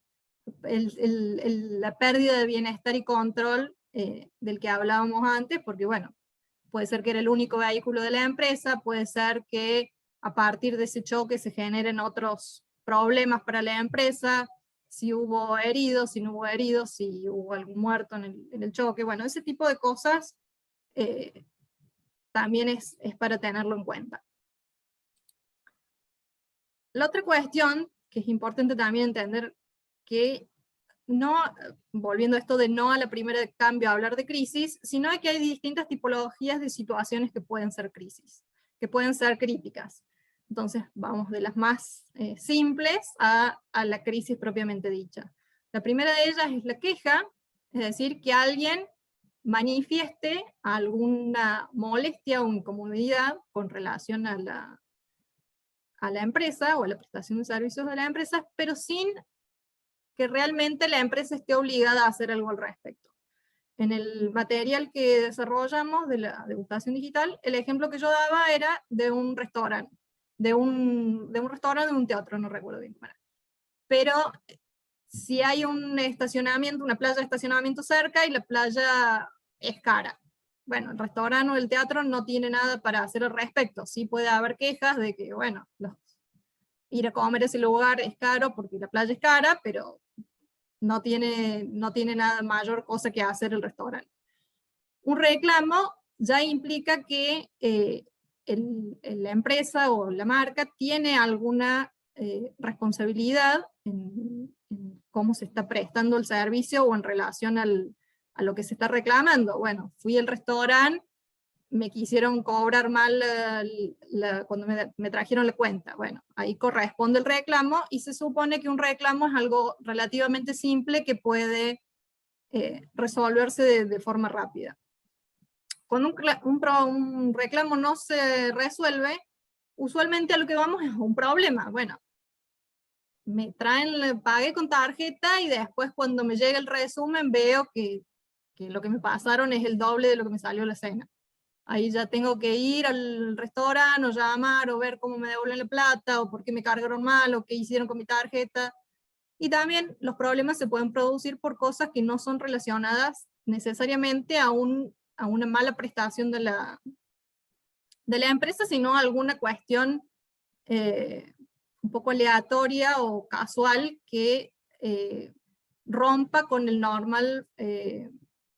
la pérdida de bienestar y control del que hablábamos antes, porque bueno, puede ser que era el único vehículo de la empresa, puede ser que a partir de ese choque se generen otros problemas para la empresa, si hubo heridos, si no hubo heridos, si hubo algún muerto en el choque, bueno, ese tipo de cosas también es para tenerlo en cuenta. La otra cuestión que es importante también entender, que no, volviendo a esto de no a la primera de cambio a hablar de crisis, sino que hay distintas tipologías de situaciones que pueden ser crisis, que pueden ser críticas. Entonces vamos de las más simples a la crisis propiamente dicha. La primera de ellas es la queja, es decir, que alguien manifieste alguna molestia o incomodidad con relación a la empresa o a la prestación de servicios de la empresa, pero sin que realmente la empresa esté obligada a hacer algo al respecto. En el material que desarrollamos de la degustación digital, el ejemplo que yo daba era de un restaurante, de un restaurante, de un teatro, no recuerdo bien. Pero si hay un estacionamiento, una playa de estacionamiento cerca y la playa es cara, bueno, el restaurante o el teatro no tiene nada para hacer al respecto. Sí puede haber quejas de que, bueno, ir a comer a ese lugar es caro porque la playa es cara, pero no tiene nada mayor cosa que hacer el restaurante. Un reclamo ya implica que la empresa o la marca tiene alguna responsabilidad en cómo se está prestando el servicio o en relación a lo que se está reclamando. Bueno, fui al restaurante, me quisieron cobrar mal cuando me trajeron la cuenta. Bueno, ahí corresponde el reclamo, y se supone que un reclamo es algo relativamente simple que puede resolverse de forma rápida. Cuando un reclamo no se resuelve, usualmente a lo que vamos es un problema. Bueno, me pagué con tarjeta y después cuando me llega el resumen veo que lo que me pasaron es el doble de lo que me salió la cena. Ahí ya tengo que ir al restaurante o llamar o ver cómo me devuelven la plata o por qué me cargaron mal o qué hicieron con mi tarjeta. Y también los problemas se pueden producir por cosas que no son relacionadas necesariamente a una mala prestación de la empresa, sino a alguna cuestión un poco aleatoria o casual que rompa con el normal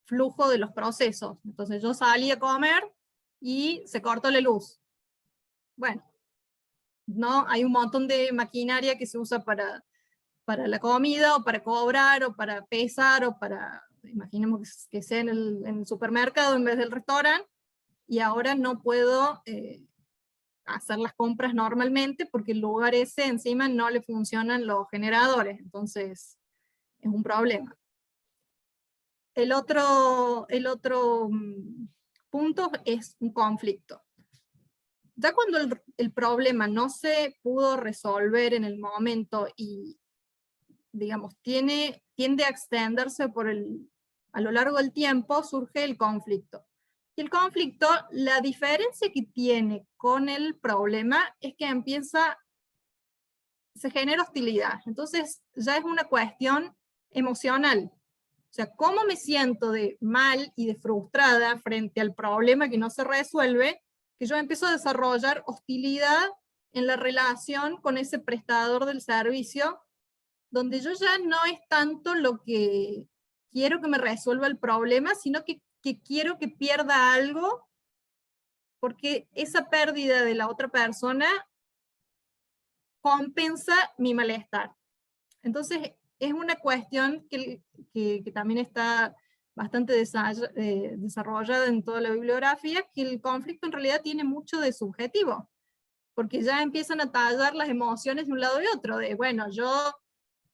flujo de los procesos. Entonces yo salí a comer y se cortó la luz. bueno, no, hay un montón de maquinaria que se usa para la comida, o para cobrar, o para pesar, o para, imaginemos que sea en el supermercado en vez del restaurante, y ahora no puedo hacer las compras normalmente porque el lugar ese encima no le funcionan los generadores, entonces es un problema. El otro punto es un conflicto. Ya cuando el problema no se pudo resolver en el momento y, digamos, tiende a extenderse a lo largo del tiempo, surge el conflicto. Y el conflicto, la diferencia que tiene con el problema es que se genera hostilidad. Entonces ya es una cuestión emocional. O sea, cómo me siento de mal y de frustrada frente al problema que no se resuelve, que yo empiezo a desarrollar hostilidad en la relación con ese prestador del servicio, donde yo ya no es tanto lo que quiero que me resuelva el problema, sino que quiero que pierda algo, porque esa pérdida de la otra persona compensa mi malestar. Entonces, es una cuestión que también está bastante desarrollada en toda la bibliografía, que el conflicto en realidad tiene mucho de subjetivo, porque ya empiezan a tallar las emociones de un lado y otro, de bueno,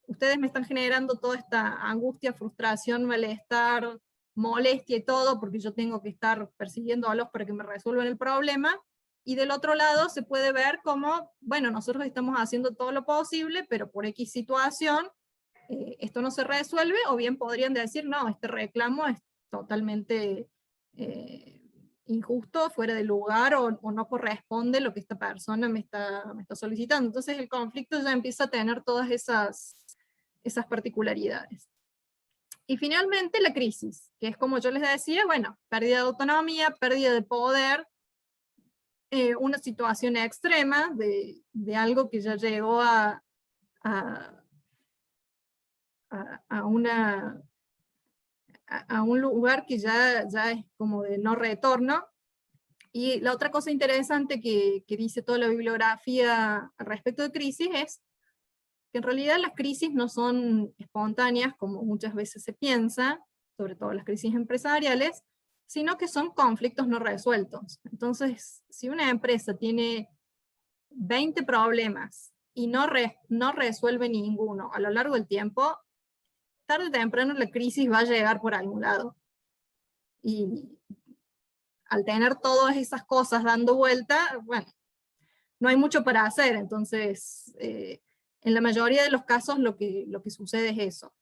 ustedes me están generando toda esta angustia, frustración, malestar, molestia y todo, porque yo tengo que estar persiguiéndolos para que me resuelvan el problema, y del otro lado se puede ver como, bueno, nosotros estamos haciendo todo lo posible, pero por X situación, esto no se resuelve, o bien podrían decir, no, este reclamo es totalmente injusto, fuera de lugar, o no corresponde lo que esta persona me está solicitando. Entonces el conflicto ya empieza a tener todas esas particularidades. Y finalmente la crisis, que es como yo les decía, bueno, pérdida de autonomía, pérdida de poder, una situación extrema de algo que ya llegó a un lugar que ya es como de no retorno. Y la otra cosa interesante que dice toda la bibliografía al respecto de crisis es que en realidad las crisis no son espontáneas, como muchas veces se piensa, sobre todo las crisis empresariales, sino que son conflictos no resueltos. Entonces, si una empresa tiene 20 problemas y no resuelve ninguno a lo largo del tiempo, tarde o temprano la crisis va a llegar por algún lado. Y al tener todas esas cosas dando vuelta, bueno, no hay mucho para hacer. Entonces, en la mayoría de los casos lo que sucede es eso.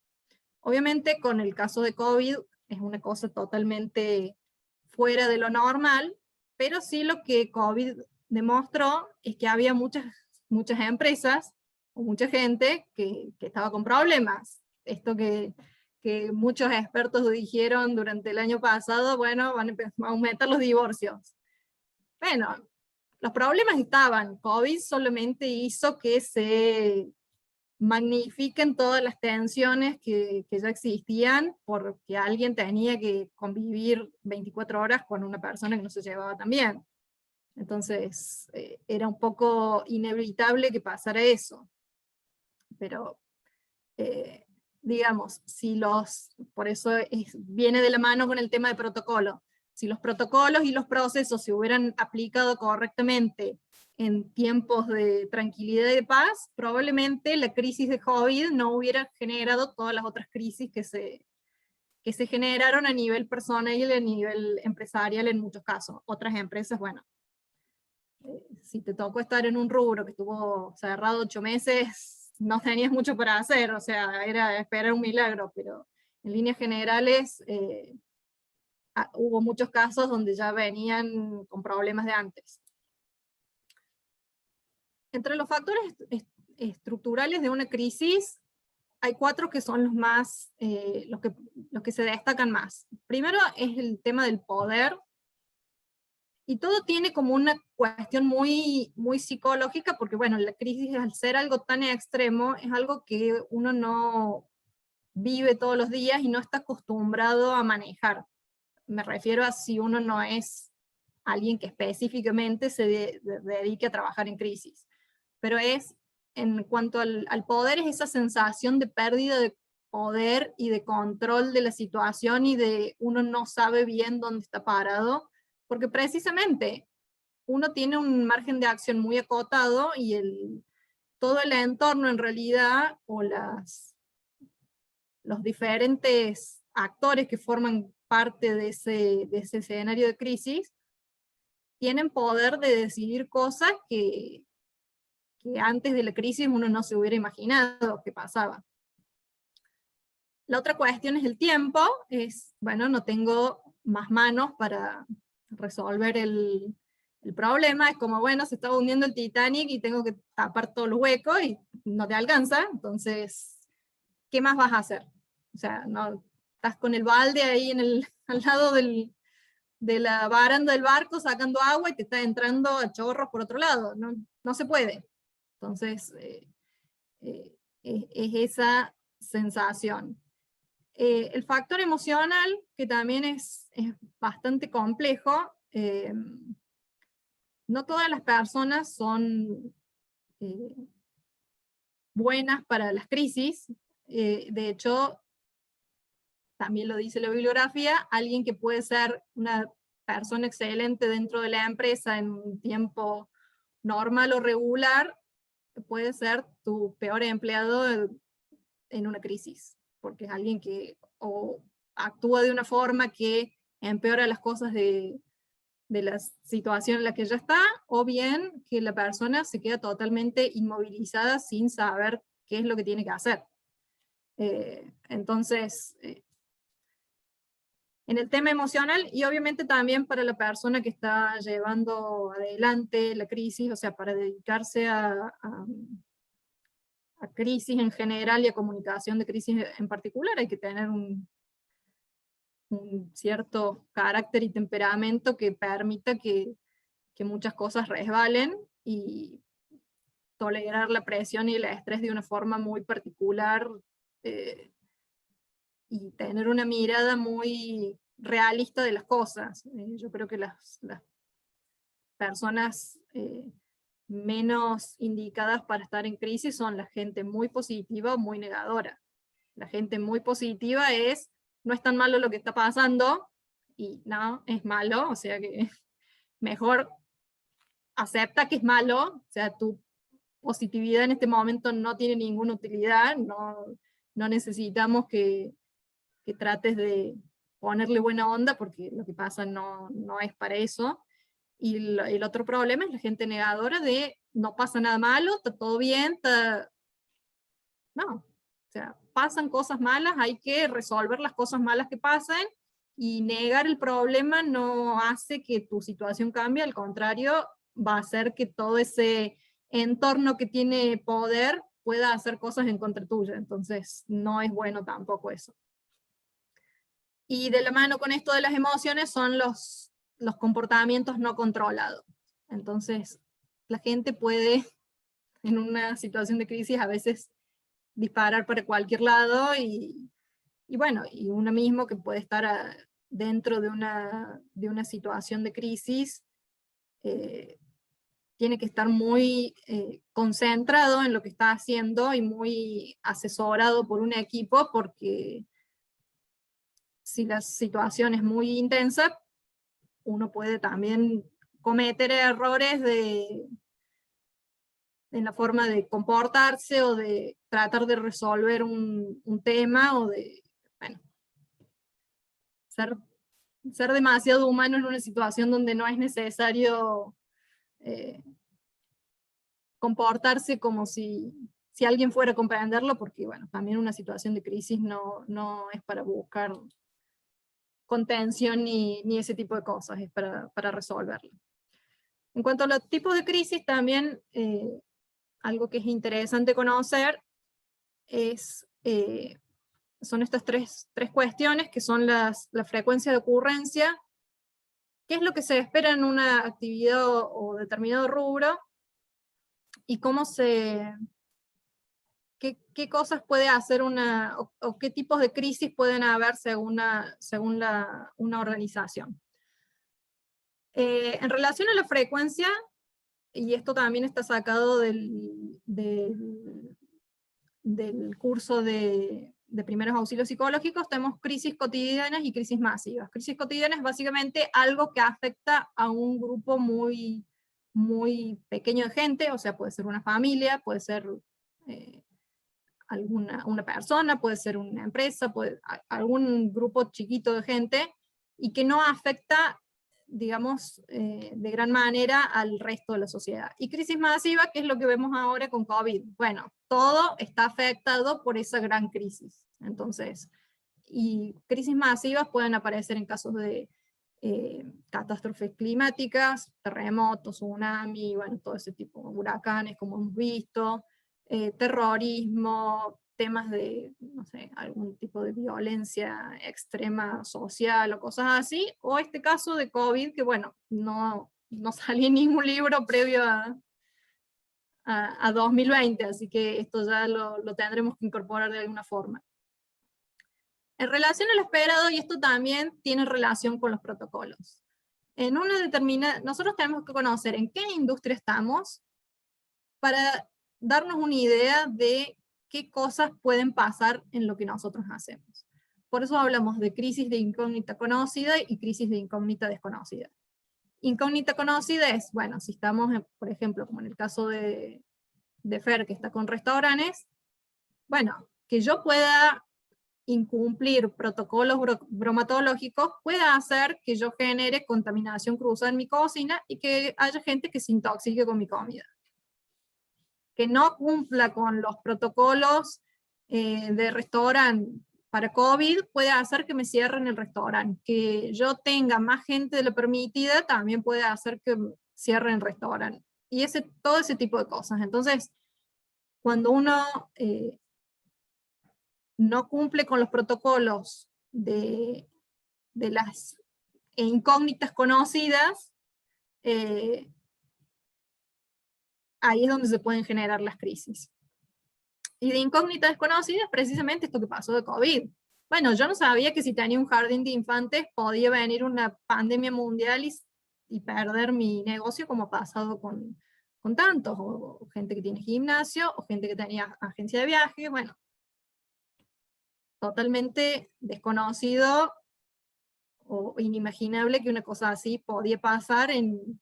Obviamente con el caso de COVID es una cosa totalmente fuera de lo normal, pero sí lo que COVID demostró es que había muchas empresas o mucha gente que estaba con problemas. Esto que muchos expertos dijeron durante el año pasado, bueno, van a aumentar los divorcios. Bueno, los problemas estaban, COVID solamente hizo que se magnifiquen todas las tensiones que ya existían, porque alguien tenía que convivir 24 horas con una persona que no se llevaba tan bien. Entonces, era un poco inevitable que pasara eso. Pero, digamos, por eso viene de la mano con el tema de protocolo. Si los protocolos y los procesos se hubieran aplicado correctamente en tiempos de tranquilidad y de paz, probablemente la crisis de COVID no hubiera generado todas las otras crisis que se generaron a nivel personal y a nivel empresarial en muchos casos. Otras empresas, bueno, si te tocó estar en un rubro que estuvo cerrado 8 meses, no tenías mucho para hacer, o sea, era esperar un milagro, pero en líneas generales hubo muchos casos donde ya venían con problemas de antes. Entre los factores estructurales de una crisis, hay 4 que son los que se destacan más. Primero es el tema del poder, y todo tiene como una cuestión muy, muy psicológica, porque bueno, la crisis, al ser algo tan extremo, es algo que uno no vive todos los días y no está acostumbrado a manejar. Me refiero a si uno no es alguien que específicamente se dedique a trabajar en crisis. Pero en cuanto al poder, es esa sensación de pérdida de poder y de control de la situación, y de uno no sabe bien dónde está parado, porque precisamente uno tiene un margen de acción muy acotado, y todo el entorno en realidad, o los diferentes actores que forman parte de ese escenario de crisis, tienen poder de decidir cosas que antes de la crisis uno no se hubiera imaginado que pasaba. La otra cuestión es el tiempo, bueno, no tengo más manos para resolver el problema, es como, bueno, se está hundiendo el Titanic y tengo que tapar todos los huecos y no te alcanza, entonces, ¿qué más vas a hacer? O sea, no, estás con el balde ahí al lado de la baranda del barco sacando agua y te está entrando a chorros por otro lado, no se puede. Entonces, es esa sensación. El factor emocional, que también es bastante complejo, no todas las personas son buenas para las crisis. De hecho, también lo dice la bibliografía, alguien que puede ser una persona excelente dentro de la empresa en un tiempo normal o regular, puede ser tu peor empleado en una crisis, porque es alguien que o actúa de una forma que empeora las cosas de la situación en la que ya está, o bien que la persona se queda totalmente inmovilizada sin saber qué es lo que tiene que hacer. Entonces, en el tema emocional, y obviamente también para la persona que está llevando adelante la crisis, o sea, para dedicarse a crisis en general y a comunicación de crisis en particular, hay que tener un cierto carácter y temperamento que permita que muchas cosas resbalen, y tolerar la presión y el estrés de una forma muy particular, y tener una mirada muy realista de las cosas. Yo creo que las personas menos indicadas para estar en crisis son la gente muy positiva o muy negadora. La gente muy positiva no es tan malo lo que está pasando, y no, es malo, o sea que mejor acepta que es malo, o sea, tu positividad en este momento no tiene ninguna utilidad, no necesitamos que trates de ponerle buena onda, porque lo que pasa no es para eso. Y el otro problema es la gente negadora de no pasa nada malo, está todo bien, no, o sea, pasan cosas malas, hay que resolver las cosas malas que pasan, y negar el problema no hace que tu situación cambie, al contrario, va a hacer que todo ese entorno que tiene poder pueda hacer cosas en contra tuya, entonces no es bueno tampoco eso. Y de la mano con esto de las emociones son los comportamientos no controlados. Entonces, la gente puede, en una situación de crisis, a veces disparar para cualquier lado, y bueno, y uno mismo que puede estar dentro de una situación de crisis, tiene que estar muy concentrado en lo que está haciendo y muy asesorado por un equipo, porque si la situación es muy intensa, uno puede también cometer errores en la forma de comportarse, o de tratar de resolver un tema, o de, bueno, ser demasiado humano en una situación donde no es necesario comportarse como si alguien fuera a comprenderlo, porque bueno, también una situación de crisis no es para buscar contención ni ese tipo de cosas, es para resolverlo. En cuanto a los tipos de crisis, también algo que es interesante conocer son estas tres cuestiones, que son la frecuencia de ocurrencia, qué es lo que se espera en una actividad o determinado rubro, y qué cosas puede hacer o qué tipos de crisis pueden haber según una organización. En relación a la frecuencia, y esto también está sacado del curso de primeros auxilios psicológicos, tenemos crisis cotidianas y crisis masivas. Crisis cotidianas es básicamente algo que afecta a un grupo muy, muy pequeño de gente, o sea, puede ser una familia, puede ser una persona, puede ser una empresa, algún grupo chiquito de gente, y que no afecta, digamos, de gran manera al resto de la sociedad. Y crisis masiva, que es lo que vemos ahora con COVID. Bueno, todo está afectado por esa gran crisis. Entonces, y crisis masivas pueden aparecer en casos de catástrofes climáticas, terremotos, tsunami, bueno, todo ese tipo, huracanes, como hemos visto, terrorismo, temas de, no sé, algún tipo de violencia extrema social o cosas así, o este caso de COVID, que bueno, no salió ningún libro previo a 2020, así que esto ya lo tendremos que incorporar de alguna forma. En relación al esperado, y esto también tiene relación con los protocolos. En una determinada, nosotros tenemos que conocer en qué industria estamos para darnos una idea de qué cosas pueden pasar en lo que nosotros hacemos. Por eso hablamos de crisis de incógnita conocida y crisis de incógnita desconocida. Incógnita conocida es, bueno, si estamos, por ejemplo, como en el caso de Fer, que está con restaurantes, bueno, que yo pueda incumplir protocolos bromatológicos puede hacer que yo genere contaminación cruzada en mi cocina y que haya gente que se intoxique con mi comida. Que no cumpla con los protocolos de restaurante para COVID puede hacer que me cierren el restaurante. Que yo tenga más gente de lo permitida también puede hacer que cierren el restaurante. Y todo ese tipo de cosas. Entonces, cuando uno no cumple con los protocolos de las incógnitas conocidas, ahí es donde se pueden generar las crisis. Y de incógnitas desconocidas, precisamente esto que pasó de COVID. Bueno, yo no sabía que si tenía un jardín de infantes podía venir una pandemia mundial y perder mi negocio, como ha pasado con tantos, o gente que tiene gimnasio, o gente que tenía agencia de viaje, bueno, totalmente desconocido o inimaginable que una cosa así podía pasar en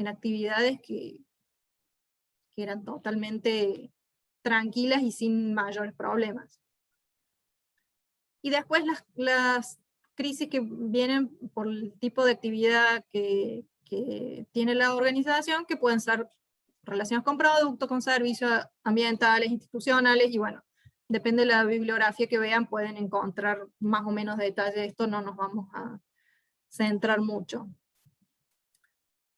actividades que eran totalmente tranquilas y sin mayores problemas. Y después las crisis que vienen por el tipo de actividad que tiene la organización, que pueden ser relacionadas con productos, con servicios ambientales, institucionales, y bueno, depende de la bibliografía que vean, pueden encontrar más o menos detalle de esto, no nos vamos a centrar mucho.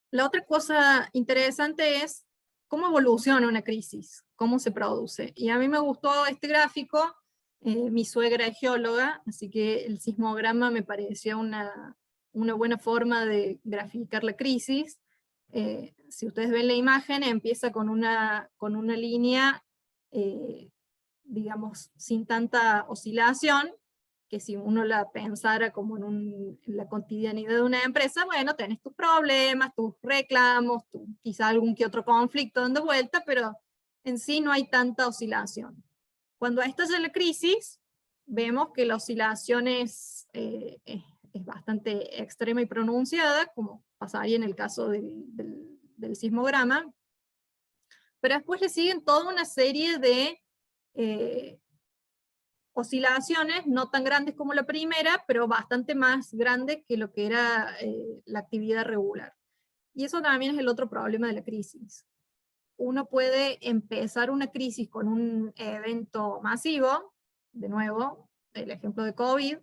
La otra cosa interesante es cómo evoluciona una crisis, cómo se produce. Y a mí me gustó este gráfico, mi suegra es geóloga, así que el sismograma me pareció una buena forma de graficar la crisis. Si ustedes ven la imagen, empieza con una línea, digamos, sin tanta oscilación, que si uno la pensara como en la cotidianidad de una empresa, bueno, tenés tus problemas, tus reclamos, quizá algún que otro conflicto dando vuelta, pero en sí no hay tanta oscilación. Cuando estalla la crisis, vemos que la oscilación es bastante extrema y pronunciada, como pasaría en el caso del sismograma, pero después le siguen toda una serie de oscilaciones, no tan grandes como la primera, pero bastante más grandes que lo que era la actividad regular. Y eso también es el otro problema de la crisis. Uno puede empezar una crisis con un evento masivo, de nuevo, el ejemplo de COVID,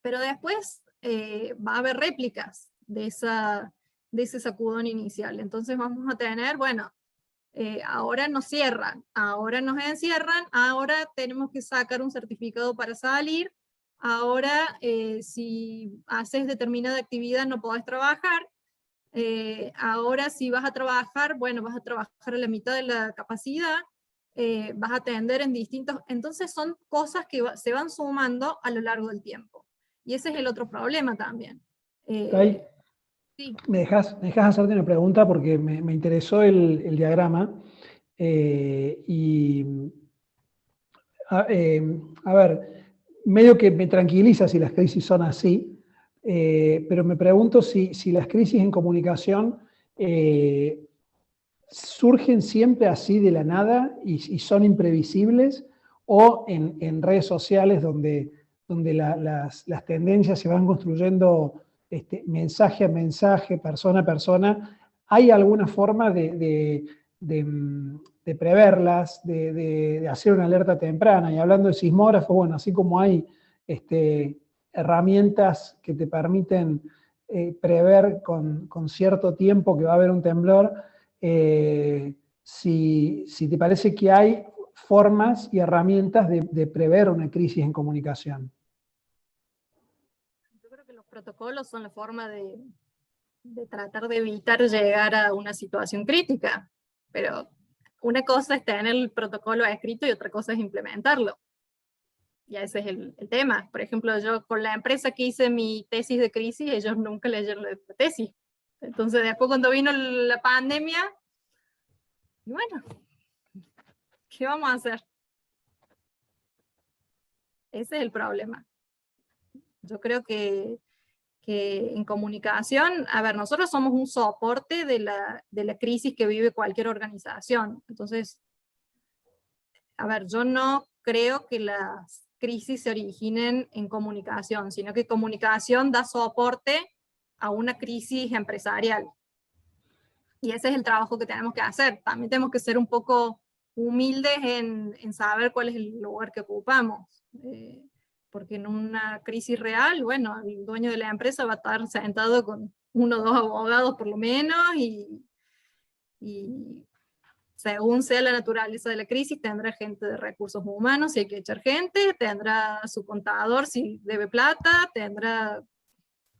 pero después va a haber réplicas de ese sacudón inicial. Entonces vamos a tener, bueno, ahora nos cierran, ahora nos encierran, ahora tenemos que sacar un certificado para salir, ahora si haces determinada actividad no podés trabajar, ahora si vas a trabajar, bueno, vas a trabajar a la mitad de la capacidad, vas a atender en distintos, entonces son cosas que se van sumando a lo largo del tiempo. Y ese es el otro problema también. Sí. ¿Me dejas hacerte una pregunta? Porque me interesó el diagrama. Y a ver, medio que me tranquiliza si las crisis son así, pero me pregunto si las crisis en comunicación surgen siempre así de la nada y son imprevisibles, o en redes sociales donde las tendencias se van construyendo mensaje a mensaje, persona a persona. ¿Hay alguna forma de preverlas, de hacer una alerta temprana? Y hablando de sismógrafo, bueno, así como hay herramientas que te permiten prever con cierto tiempo que va a haber un temblor, si te parece que hay formas y herramientas de prever una crisis en comunicación. Yo creo que los protocolos son la forma de tratar de evitar llegar a una situación crítica, pero una cosa es tener el protocolo escrito y otra cosa es implementarlo. Y ese es el tema. Por ejemplo, yo con la empresa que hice mi tesis de crisis, ellos nunca leyeron la tesis. Entonces, después cuando vino la pandemia, y bueno, ¿qué vamos a hacer? Ese es el problema. Yo creo que en comunicación, a ver, nosotros somos un soporte de la crisis que vive cualquier organización. Entonces, a ver, yo no creo que las crisis se originen en comunicación, sino que comunicación da soporte a una crisis empresarial. Y ese es el trabajo que tenemos que hacer. También tenemos que ser un poco humildes en saber cuál es el lugar que ocupamos. Porque en una crisis real, bueno, el dueño de la empresa va a estar sentado con 1 o 2 abogados por lo menos, y según sea la naturaleza de la crisis, tendrá gente de recursos humanos si hay que echar gente, tendrá su contador si debe plata, tendrá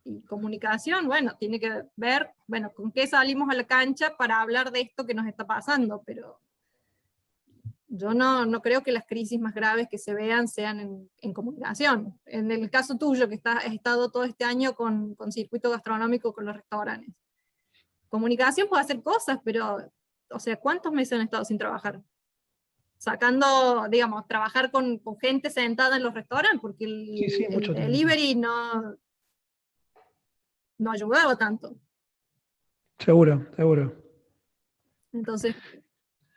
y comunicación, bueno, tiene que ver, bueno, con qué salimos a la cancha para hablar de esto que nos está pasando, pero yo no creo que las crisis más graves que se vean sean en comunicación. En el caso tuyo, que has estado todo este año con circuito gastronómico, con los restaurantes. Comunicación puede hacer cosas, pero, o sea, ¿cuántos meses han estado sin trabajar? Sacando, digamos, trabajar con gente sentada en los restaurantes, porque Sí, el mucho tiempo. delivery no ayudaba tanto. Seguro, seguro. Entonces,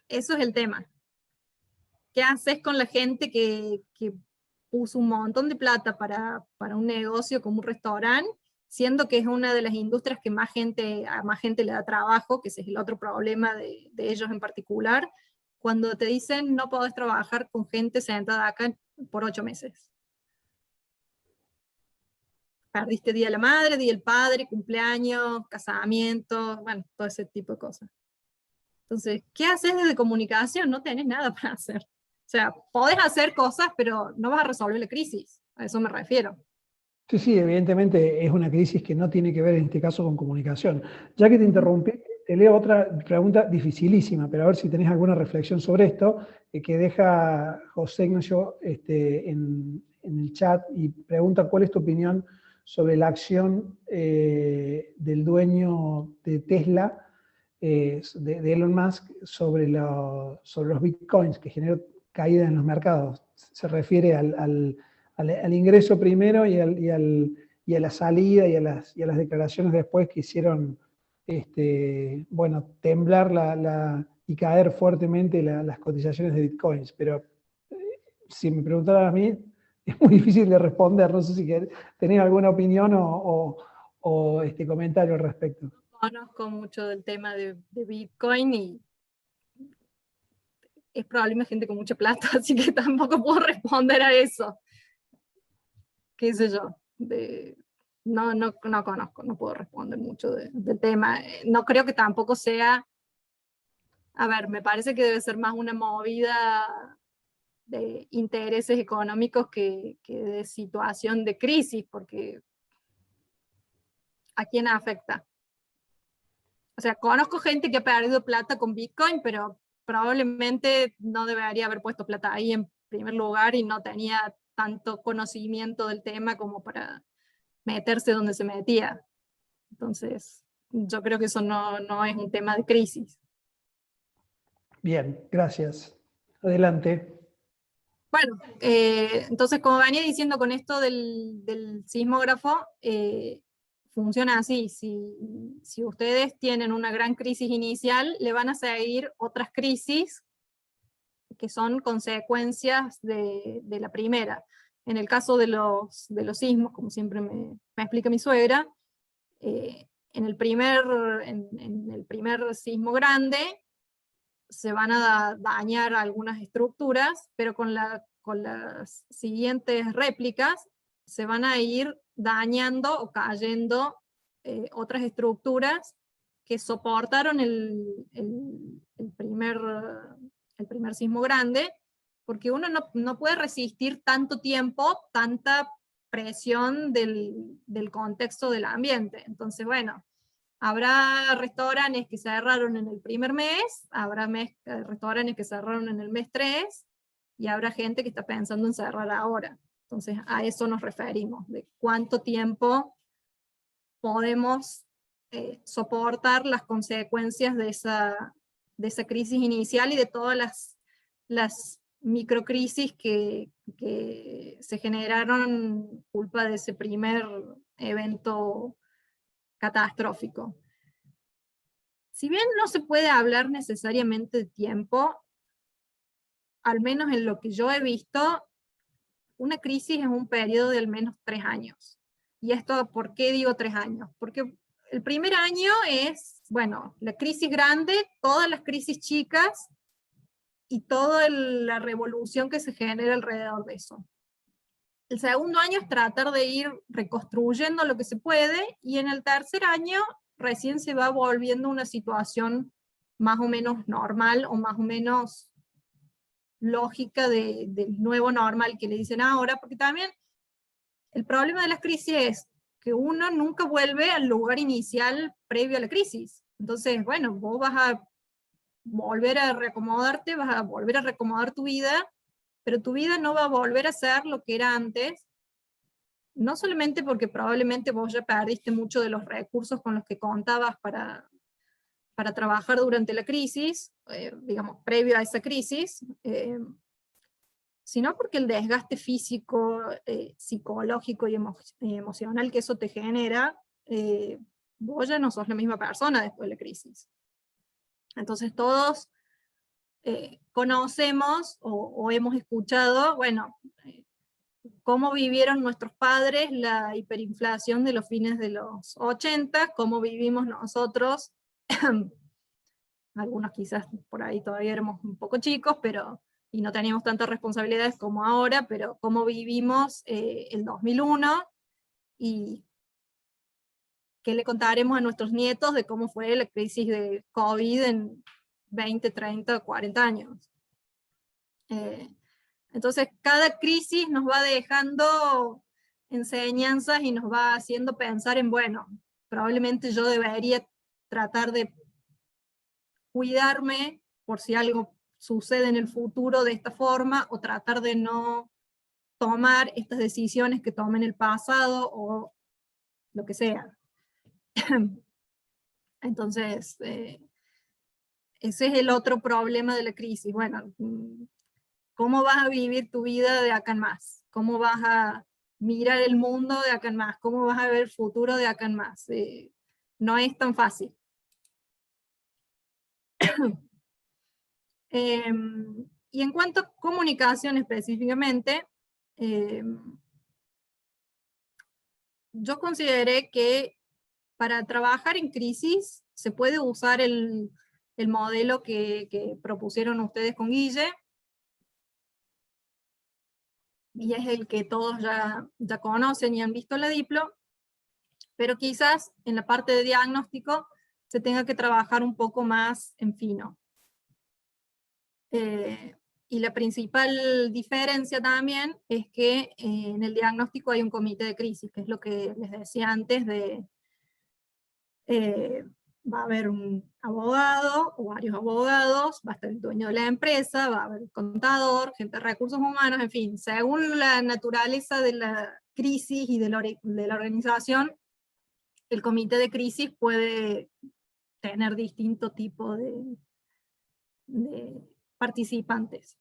eso es el tema. ¿Qué haces con la gente que puso un montón de plata para un negocio como un restaurante, siendo que es una de las industrias que a más gente le da trabajo, que ese es el otro problema de ellos en particular, cuando te dicen no podés trabajar con gente sentada acá por 8 meses? Perdiste Día de la Madre, Día del Padre, cumpleaños, casamiento, bueno, todo ese tipo de cosas. Entonces, ¿qué haces desde comunicación? No tenés nada para hacer. O sea, podés hacer cosas, pero no vas a resolver la crisis. A eso me refiero. Sí, evidentemente es una crisis que no tiene que ver en este caso con comunicación. Ya que te interrumpí, te leo otra pregunta dificilísima, pero a ver si tenés alguna reflexión sobre esto, que deja José Ignacio en el chat, y pregunta cuál es tu opinión sobre la acción del dueño de Tesla, de Elon Musk, sobre los bitcoins, que generó caída en los mercados. Se refiere al ingreso primero y a la salida y a las declaraciones después que hicieron temblar y caer fuertemente las cotizaciones de bitcoins. Pero si me preguntaran a mí, es muy difícil de responder. No sé si tenés alguna opinión o comentario al respecto. Conozco mucho del tema de Bitcoin y es probablemente gente con mucha plata, así que tampoco puedo responder a eso. ¿Qué sé yo? No conozco, no puedo responder mucho del tema. No creo que tampoco sea, a ver, me parece que debe ser más una movida de intereses económicos que de situación de crisis, porque ¿a quién afecta? O sea, conozco gente que ha perdido plata con Bitcoin, pero probablemente no debería haber puesto plata ahí en primer lugar y no tenía tanto conocimiento del tema como para meterse donde se metía. Entonces, yo creo que eso no es un tema de crisis. Bien, gracias. Adelante. Bueno, entonces como venía diciendo con esto del sismógrafo, funciona así. Si ustedes tienen una gran crisis inicial, le van a seguir otras crisis que son consecuencias de la primera. En el caso de los sismos, como siempre me explica mi suegra, en el primer sismo grande se van a dañar algunas estructuras, pero con las siguientes réplicas se van a ir dañando o cayendo otras estructuras que soportaron el primer sismo grande, porque uno no puede resistir tanto tiempo, tanta presión del contexto del ambiente. Entonces, bueno, habrá restaurantes que cerraron en el primer mes, habrá restaurantes que cerraron en el mes 3, y habrá gente que está pensando en cerrar ahora. Entonces, a eso nos referimos, de cuánto tiempo podemos soportar las consecuencias de esa crisis inicial y de todas las microcrisis que se generaron culpa de ese primer evento catastrófico. Si bien no se puede hablar necesariamente de tiempo, al menos en lo que yo he visto, una crisis es un periodo de al menos 3 años. ¿Y esto por qué digo 3 años? Porque el primer año es, bueno, la crisis grande, todas las crisis chicas y toda la revolución que se genera alrededor de eso. El segundo año es tratar de ir reconstruyendo lo que se puede, y en el tercer año recién se va volviendo una situación más o menos normal o más o menos lógica del nuevo normal que le dicen ahora, porque también el problema de las crisis es que uno nunca vuelve al lugar inicial previo a la crisis. Entonces, bueno, vos vas a volver a reacomodarte, vas a volver a reacomodar tu vida, pero tu vida no va a volver a ser lo que era antes, no solamente porque probablemente vos ya perdiste mucho de los recursos con los que contabas para trabajar durante la crisis, digamos, previo a esa crisis, sino porque el desgaste físico, psicológico y emocional que eso te genera, vos ya no sos la misma persona después de la crisis. Entonces todos conocemos o hemos escuchado, bueno, cómo vivieron nuestros padres la hiperinflación de los fines de los 80, cómo vivimos nosotros, algunos quizás por ahí todavía éramos un poco chicos, y no teníamos tantas responsabilidades como ahora, pero cómo vivimos el 2001, y qué le contaremos a nuestros nietos de cómo fue la crisis de COVID en 20, 30, 40 años. Entonces, cada crisis nos va dejando enseñanzas y nos va haciendo pensar en, bueno, probablemente yo debería tratar de cuidarme por si algo sucede en el futuro de esta forma, o tratar de no tomar estas decisiones que tomé en el pasado, o lo que sea. Entonces, ese es el otro problema de la crisis. Bueno, ¿cómo vas a vivir tu vida de acá en más? ¿Cómo vas a mirar el mundo de acá en más? ¿Cómo vas a ver el futuro de acá en más? No es tan fácil. Y en cuanto a comunicación específicamente, yo consideré que para trabajar en crisis se puede usar el modelo que propusieron ustedes con Guille, y es el que todos ya conocen y han visto la Diplo, pero quizás en la parte de diagnóstico se tenga que trabajar un poco más en fino. Y la principal diferencia también es que en el diagnóstico hay un comité de crisis, que es lo que les decía antes de... va a haber un abogado o varios abogados, va a estar el dueño de la empresa, va a haber el contador, gente de recursos humanos, en fin, según la naturaleza de la crisis y de la organización, el comité de crisis puede tener distinto tipo de participantes.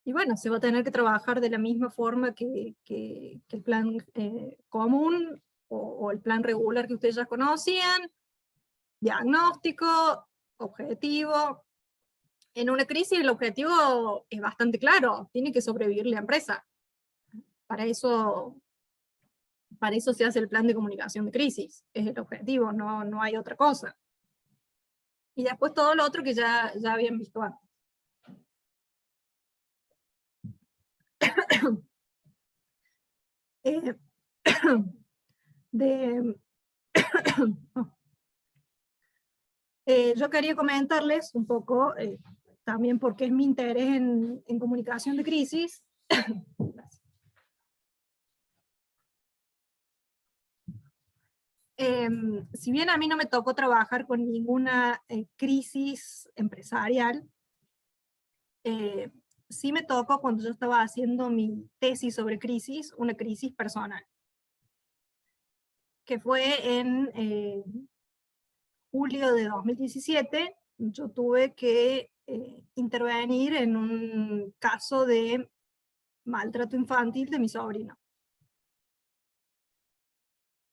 Y bueno, se va a tener que trabajar de la misma forma que el plan común o el plan regular que ustedes ya conocían, diagnóstico, objetivo. En una crisis el objetivo es bastante claro, tiene que sobrevivir la empresa. Para eso se hace el plan de comunicación de crisis, es el objetivo, no hay otra cosa. Y después todo lo otro que ya habían visto antes. Yo quería comentarles un poco, también porque es mi interés en comunicación de crisis. Si bien a mí no me tocó trabajar con ninguna crisis empresarial, sí me tocó cuando yo estaba haciendo mi tesis sobre crisis, una crisis personal, que fue en julio de 2017, yo tuve que intervenir en un caso de maltrato infantil de mi sobrino.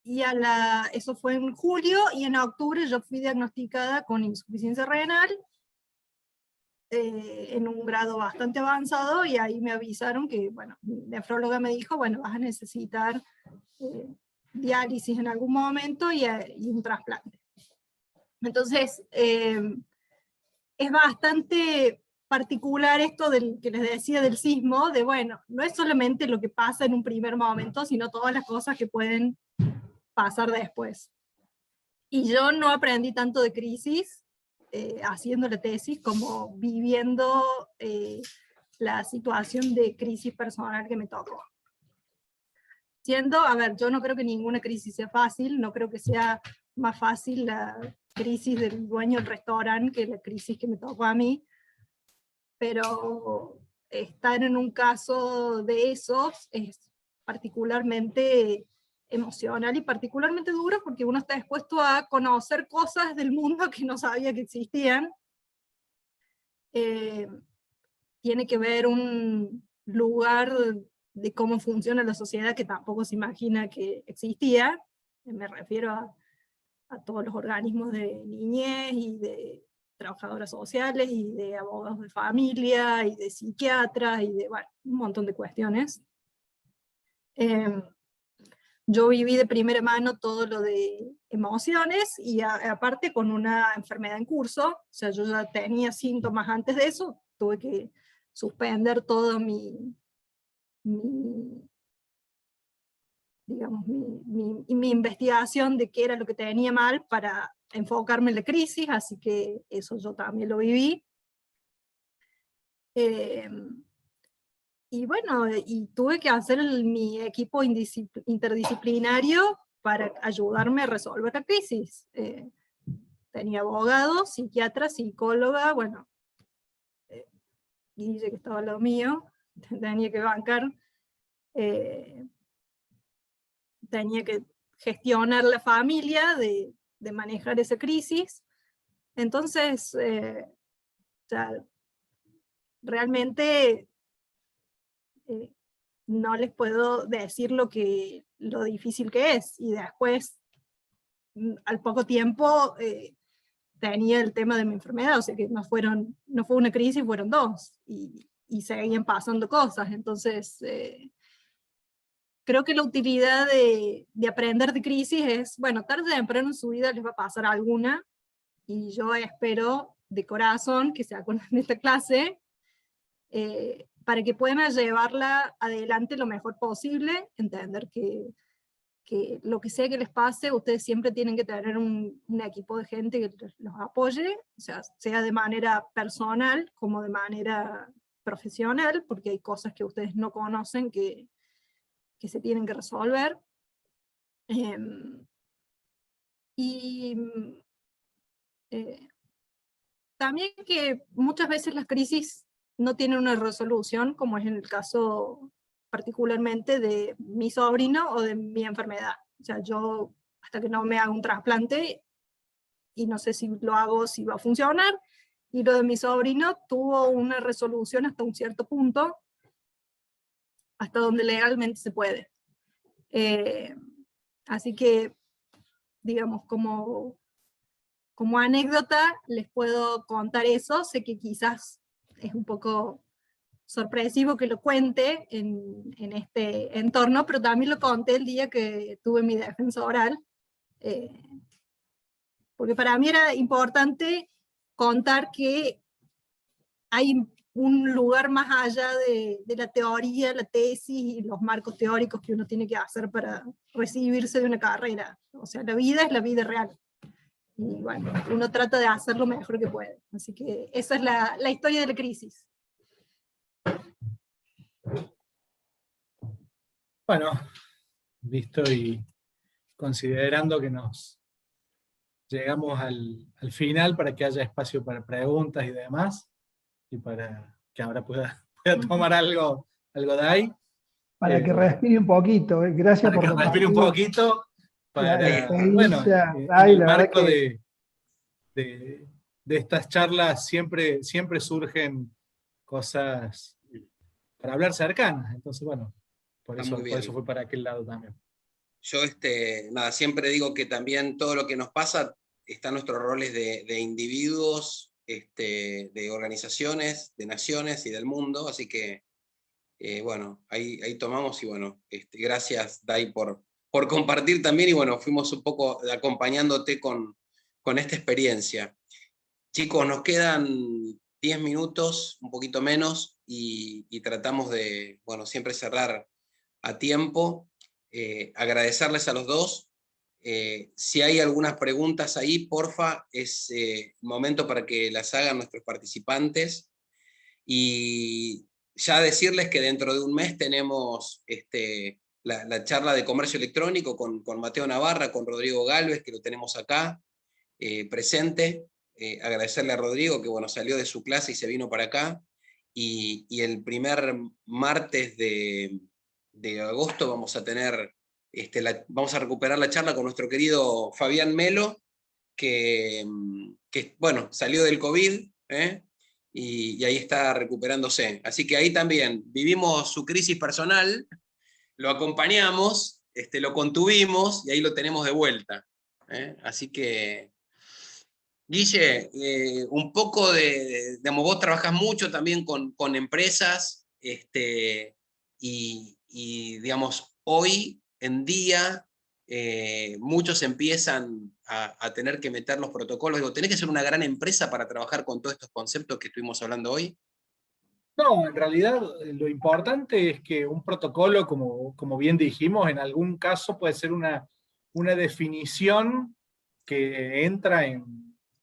Y eso fue en julio, y en octubre yo fui diagnosticada con insuficiencia renal, en un grado bastante avanzado, y ahí me avisaron que, bueno, mi nefróloga me dijo, bueno, vas a necesitar diálisis en algún momento y un trasplante. Entonces, es bastante particular esto del que les decía del sismo, de bueno, no es solamente lo que pasa en un primer momento, sino todas las cosas que pueden pasar después. Y yo no aprendí tanto de crisis haciendo la tesis como viviendo la situación de crisis personal que me tocó. A ver, yo no creo que ninguna crisis sea fácil, no creo que sea más fácil la crisis del dueño del restaurante que la crisis que me tocó a mí, pero estar en un caso de esos es particularmente emocional y particularmente duro, porque uno está expuesto a conocer cosas del mundo que no sabía que existían. Tiene que ver un lugar de cómo funciona la sociedad que tampoco se imagina que existía. Me refiero a todos los organismos de niñez y de trabajadoras sociales y de abogados de familia y de psiquiatras y de, bueno, un montón de cuestiones. Yo viví de primera mano todo lo de emociones y aparte con una enfermedad en curso, o sea, yo ya tenía síntomas antes de eso, tuve que suspender todo digamos, mi investigación de qué era lo que tenía mal para enfocarme en la crisis, así que eso yo también lo viví. Y bueno, y tuve que hacer mi equipo interdisciplinario para ayudarme a resolver la crisis. Tenía abogado, psiquiatra, psicóloga, bueno, Guille que estaba al lado mío, tenía que bancar, tenía que gestionar la familia, de manejar esa crisis. Entonces, o sea, realmente no les puedo decir lo difícil que es. Y después, al poco tiempo, tenía el tema de mi enfermedad, o sea que no fue una crisis, fueron dos, y seguían pasando cosas. Entonces, creo que la utilidad de aprender de crisis es, bueno, tarde o temprano en su vida les va a pasar alguna, y yo espero de corazón que se acuerden de esta clase, para que puedan llevarla adelante lo mejor posible, entender que lo que sea que les pase, ustedes siempre tienen que tener un equipo de gente que los apoye, o sea de manera personal como de manera profesional, porque hay cosas que ustedes no conocen que se tienen que resolver. Y también que muchas veces las crisis no tienen una resolución, como es en el caso particularmente de mi sobrino o de mi enfermedad. O sea, yo hasta que no me haga un trasplante, y no sé si lo hago, si va a funcionar, y lo de mi sobrino tuvo una resolución hasta un cierto punto, hasta donde legalmente se puede. Así que, digamos, como anécdota, les puedo contar eso. Sé que quizás es un poco sorpresivo que lo cuente en este entorno, pero también lo conté el día que tuve mi defensa oral, porque para mí era importante contar que hay un lugar más allá de la teoría, la tesis y los marcos teóricos que uno tiene que hacer para recibirse de una carrera. O sea, la vida es la vida real. Y bueno, uno trata de hacer lo mejor que puede. Así que esa es la historia de la crisis. Bueno, visto y considerando que nos llegamos al final para que haya espacio para preguntas y demás, y para que ahora pueda tomar algo de ahí. Para que respire un poquito. Gracias Para por que compartir respire un poquito, la para, experiencia. bueno, en Ay, el la verdad marco que de estas charlas siempre surgen cosas para hablar cercanas, entonces bueno, por Está muy bien. eso fue para aquel lado también. Yo nada, siempre digo que también todo lo que nos pasa está en nuestros roles de individuos, de organizaciones, de naciones y del mundo, así que bueno, ahí tomamos y bueno, gracias Dai por compartir también y bueno, fuimos un poco acompañándote con esta experiencia. Chicos, nos quedan 10 minutos, un poquito menos, y tratamos de, bueno, siempre cerrar a tiempo. Agradecerles a los dos. Si hay algunas preguntas ahí, porfa, es momento para que las hagan nuestros participantes. Y ya decirles que dentro de un mes tenemos la charla de comercio electrónico con Mateo Navarra, con Rodrigo Galvez, que lo tenemos acá presente. Agradecerle a Rodrigo que bueno, salió de su clase y se vino para acá. Y el primer martes de agosto vamos a tener, vamos a recuperar la charla con nuestro querido Fabián Melo, que bueno, salió del COVID, y ahí está recuperándose. Así que ahí también vivimos su crisis personal, lo acompañamos, lo contuvimos y ahí lo tenemos de vuelta. Así que, Guille, un poco digamos, vos trabajás mucho también con empresas, y digamos, hoy en día muchos empiezan a tener que meter los protocolos. Digo, ¿tenés que ser una gran empresa para trabajar con todos estos conceptos que estuvimos hablando hoy? No, en realidad lo importante es que un protocolo, como bien dijimos, en algún caso puede ser una definición que entra en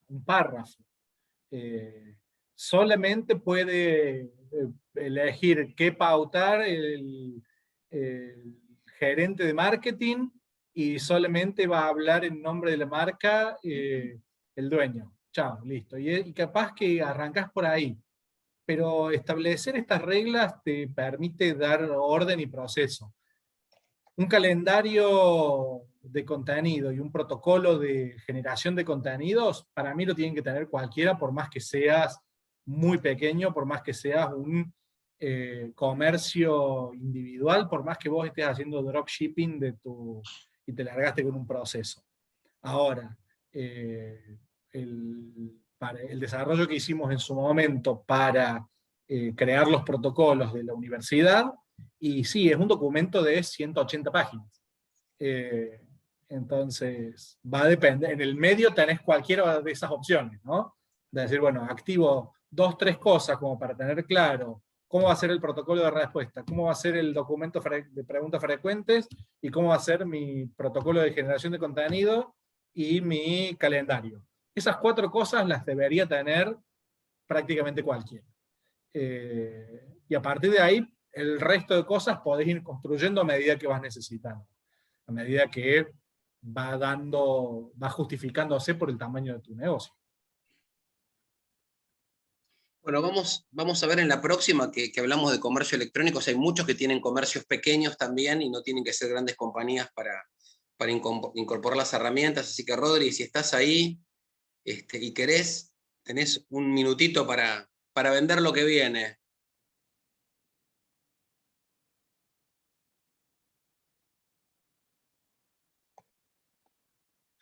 un párrafo. Solamente puede elegir qué pautar el gerente de marketing y solamente va a hablar en nombre de la marca el dueño. Chao, listo. Y capaz que arrancás por ahí. Pero establecer estas reglas te permite dar orden y proceso. Un calendario de contenido y un protocolo de generación de contenidos, para mí lo tienen que tener cualquiera, por más que seas muy pequeño, por más que seas un comercio individual, por más que vos estés haciendo dropshipping y te largaste con un proceso. Ahora, para el desarrollo que hicimos en su momento para crear los protocolos de la universidad, y sí, es un documento de 180 páginas. Entonces, va a depender. En el medio tenés cualquiera de esas opciones, ¿no? De decir, bueno, activo 2, 3 cosas como para tener claro cómo va a ser el protocolo de respuesta, cómo va a ser el documento de preguntas frecuentes y cómo va a ser mi protocolo de generación de contenido y mi calendario. Esas 4 cosas las debería tener prácticamente cualquiera. Y a partir de ahí, el resto de cosas podés ir construyendo a medida que vas necesitando, a medida que va justificándose por el tamaño de tu negocio. Bueno, vamos a ver en la próxima que hablamos de comercio electrónico. Hay muchos que tienen comercios pequeños también y no tienen que ser grandes compañías para incorporar las herramientas. Así que, Rodri, si estás ahí y querés, tenés un minutito para vender lo que viene.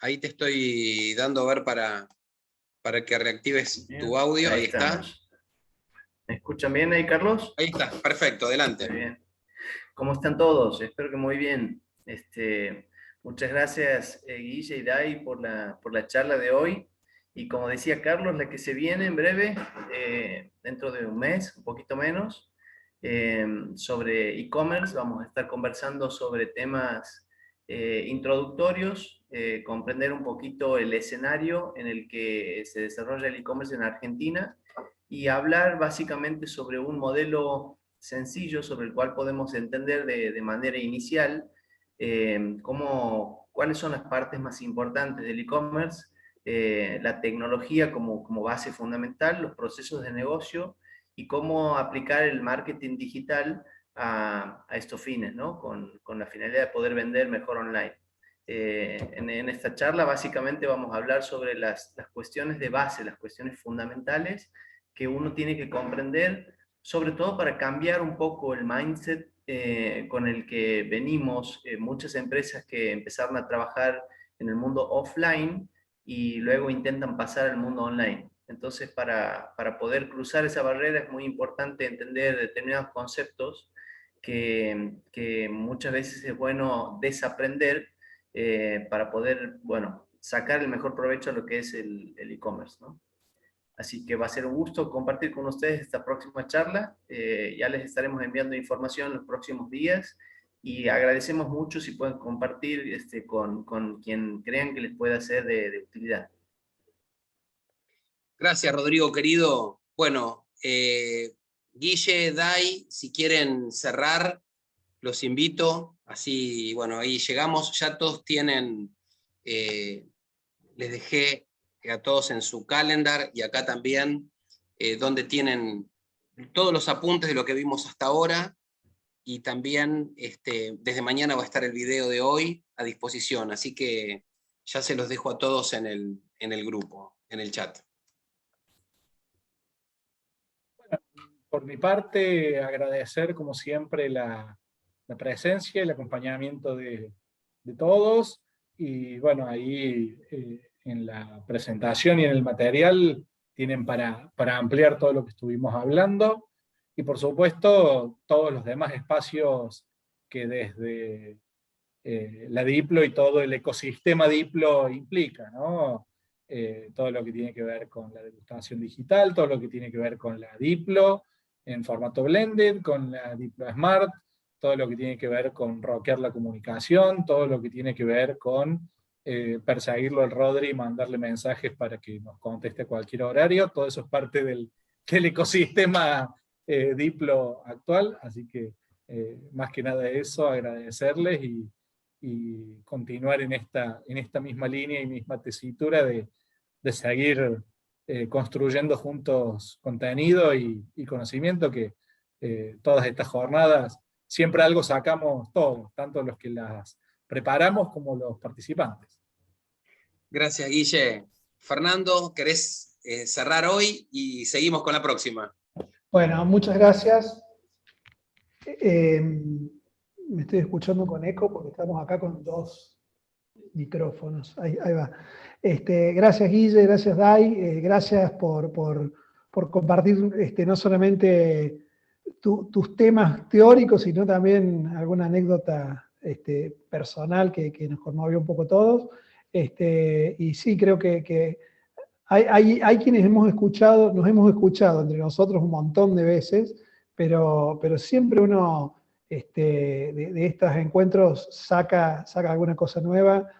Ahí te estoy dando a ver para que reactives Bien, tu audio. Ahí está. estamos. ¿Me escuchan bien ahí, Carlos? Ahí está, perfecto, adelante. Muy bien. ¿Cómo están todos? Espero que muy bien. Muchas gracias, Guille y Dai, por la charla de hoy. Y como decía Carlos, la que se viene en breve, dentro de un mes, un poquito menos, sobre e-commerce. Vamos a estar conversando sobre temas introductorios, comprender un poquito el escenario en el que se desarrolla el e-commerce en Argentina y hablar básicamente sobre un modelo sencillo sobre el cual podemos entender de manera inicial cuáles son las partes más importantes del e-commerce, la tecnología como base fundamental, los procesos de negocio y cómo aplicar el marketing digital a estos fines, ¿no? Con la finalidad de poder vender mejor online. En esta charla básicamente vamos a hablar sobre las cuestiones de base, las cuestiones fundamentales que uno tiene que comprender, sobre todo para cambiar un poco el mindset con el que venimos muchas empresas que empezaron a trabajar en el mundo offline y luego intentan pasar al mundo online. Entonces, para poder cruzar esa barrera es muy importante entender determinados conceptos que muchas veces es bueno desaprender para poder, bueno, sacar el mejor provecho a lo que es el e-commerce, ¿no? Así que va a ser un gusto compartir con ustedes esta próxima charla. Ya les estaremos enviando información en los próximos días y agradecemos mucho si pueden compartir con quien crean que les pueda ser de utilidad. Gracias, Rodrigo, querido. Bueno, Guille, Dai, si quieren cerrar, los invito. Así, bueno, ahí llegamos. Ya todos tienen, les dejé a todos en su calendar y acá también, donde tienen todos los apuntes de lo que vimos hasta ahora. Y también desde mañana va a estar el video de hoy a disposición. Así que ya se los dejo a todos en el grupo, en el chat. Por mi parte, agradecer como siempre la presencia y el acompañamiento de todos. Y bueno, ahí en la presentación y en el material tienen para ampliar todo lo que estuvimos hablando. Y por supuesto, todos los demás espacios que desde la Diplo y todo el ecosistema Diplo implica, ¿no? Todo lo que tiene que ver con la degustación digital, todo lo que tiene que ver con la Diplo en formato blended, con la Diplo Smart, todo lo que tiene que ver con rockear la comunicación, todo lo que tiene que ver con perseguirlo al Rodri y mandarle mensajes para que nos conteste a cualquier horario. Todo eso es parte del ecosistema Diplo actual, así que más que nada eso, agradecerles y continuar en esta misma línea y misma tesitura de seguir construyendo juntos contenido y conocimiento, que todas estas jornadas siempre algo sacamos todos, tanto los que las preparamos como los participantes. Gracias, Guille. Fernando, ¿querés cerrar hoy y seguimos con la próxima? Bueno, muchas gracias. Me estoy escuchando con eco porque estamos acá con dos micrófonos. Ahí va. Gracias, Guille, gracias, Dai. Gracias por compartir no solamente tus temas teóricos, sino también alguna anécdota personal que nos conmovió un poco todos. Y sí, creo que hay quienes nos hemos escuchado entre nosotros un montón de veces, pero siempre uno de estos encuentros saca alguna cosa nueva,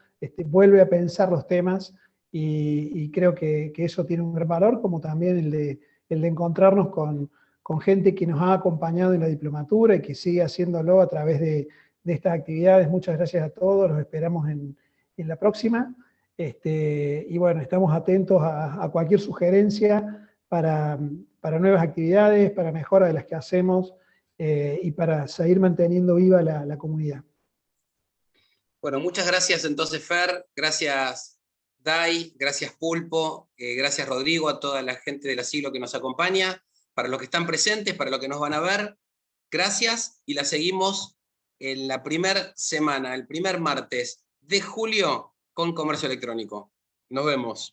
vuelve a pensar los temas y creo que eso tiene un gran valor, como también el de encontrarnos con gente que nos ha acompañado en la diplomatura y que sigue haciéndolo a través de estas actividades. Muchas gracias a todos, los esperamos en la próxima. Y bueno, estamos atentos a cualquier sugerencia para para nuevas actividades, para mejora de las que hacemos y para seguir manteniendo viva la comunidad. Bueno, muchas gracias entonces, Fer, gracias Dai, gracias Pulpo, gracias Rodrigo, a toda la gente del asilo que nos acompaña, para los que están presentes, para los que nos van a ver, gracias, y la seguimos en la primera semana, el primer martes de julio, con Comercio Electrónico. Nos vemos.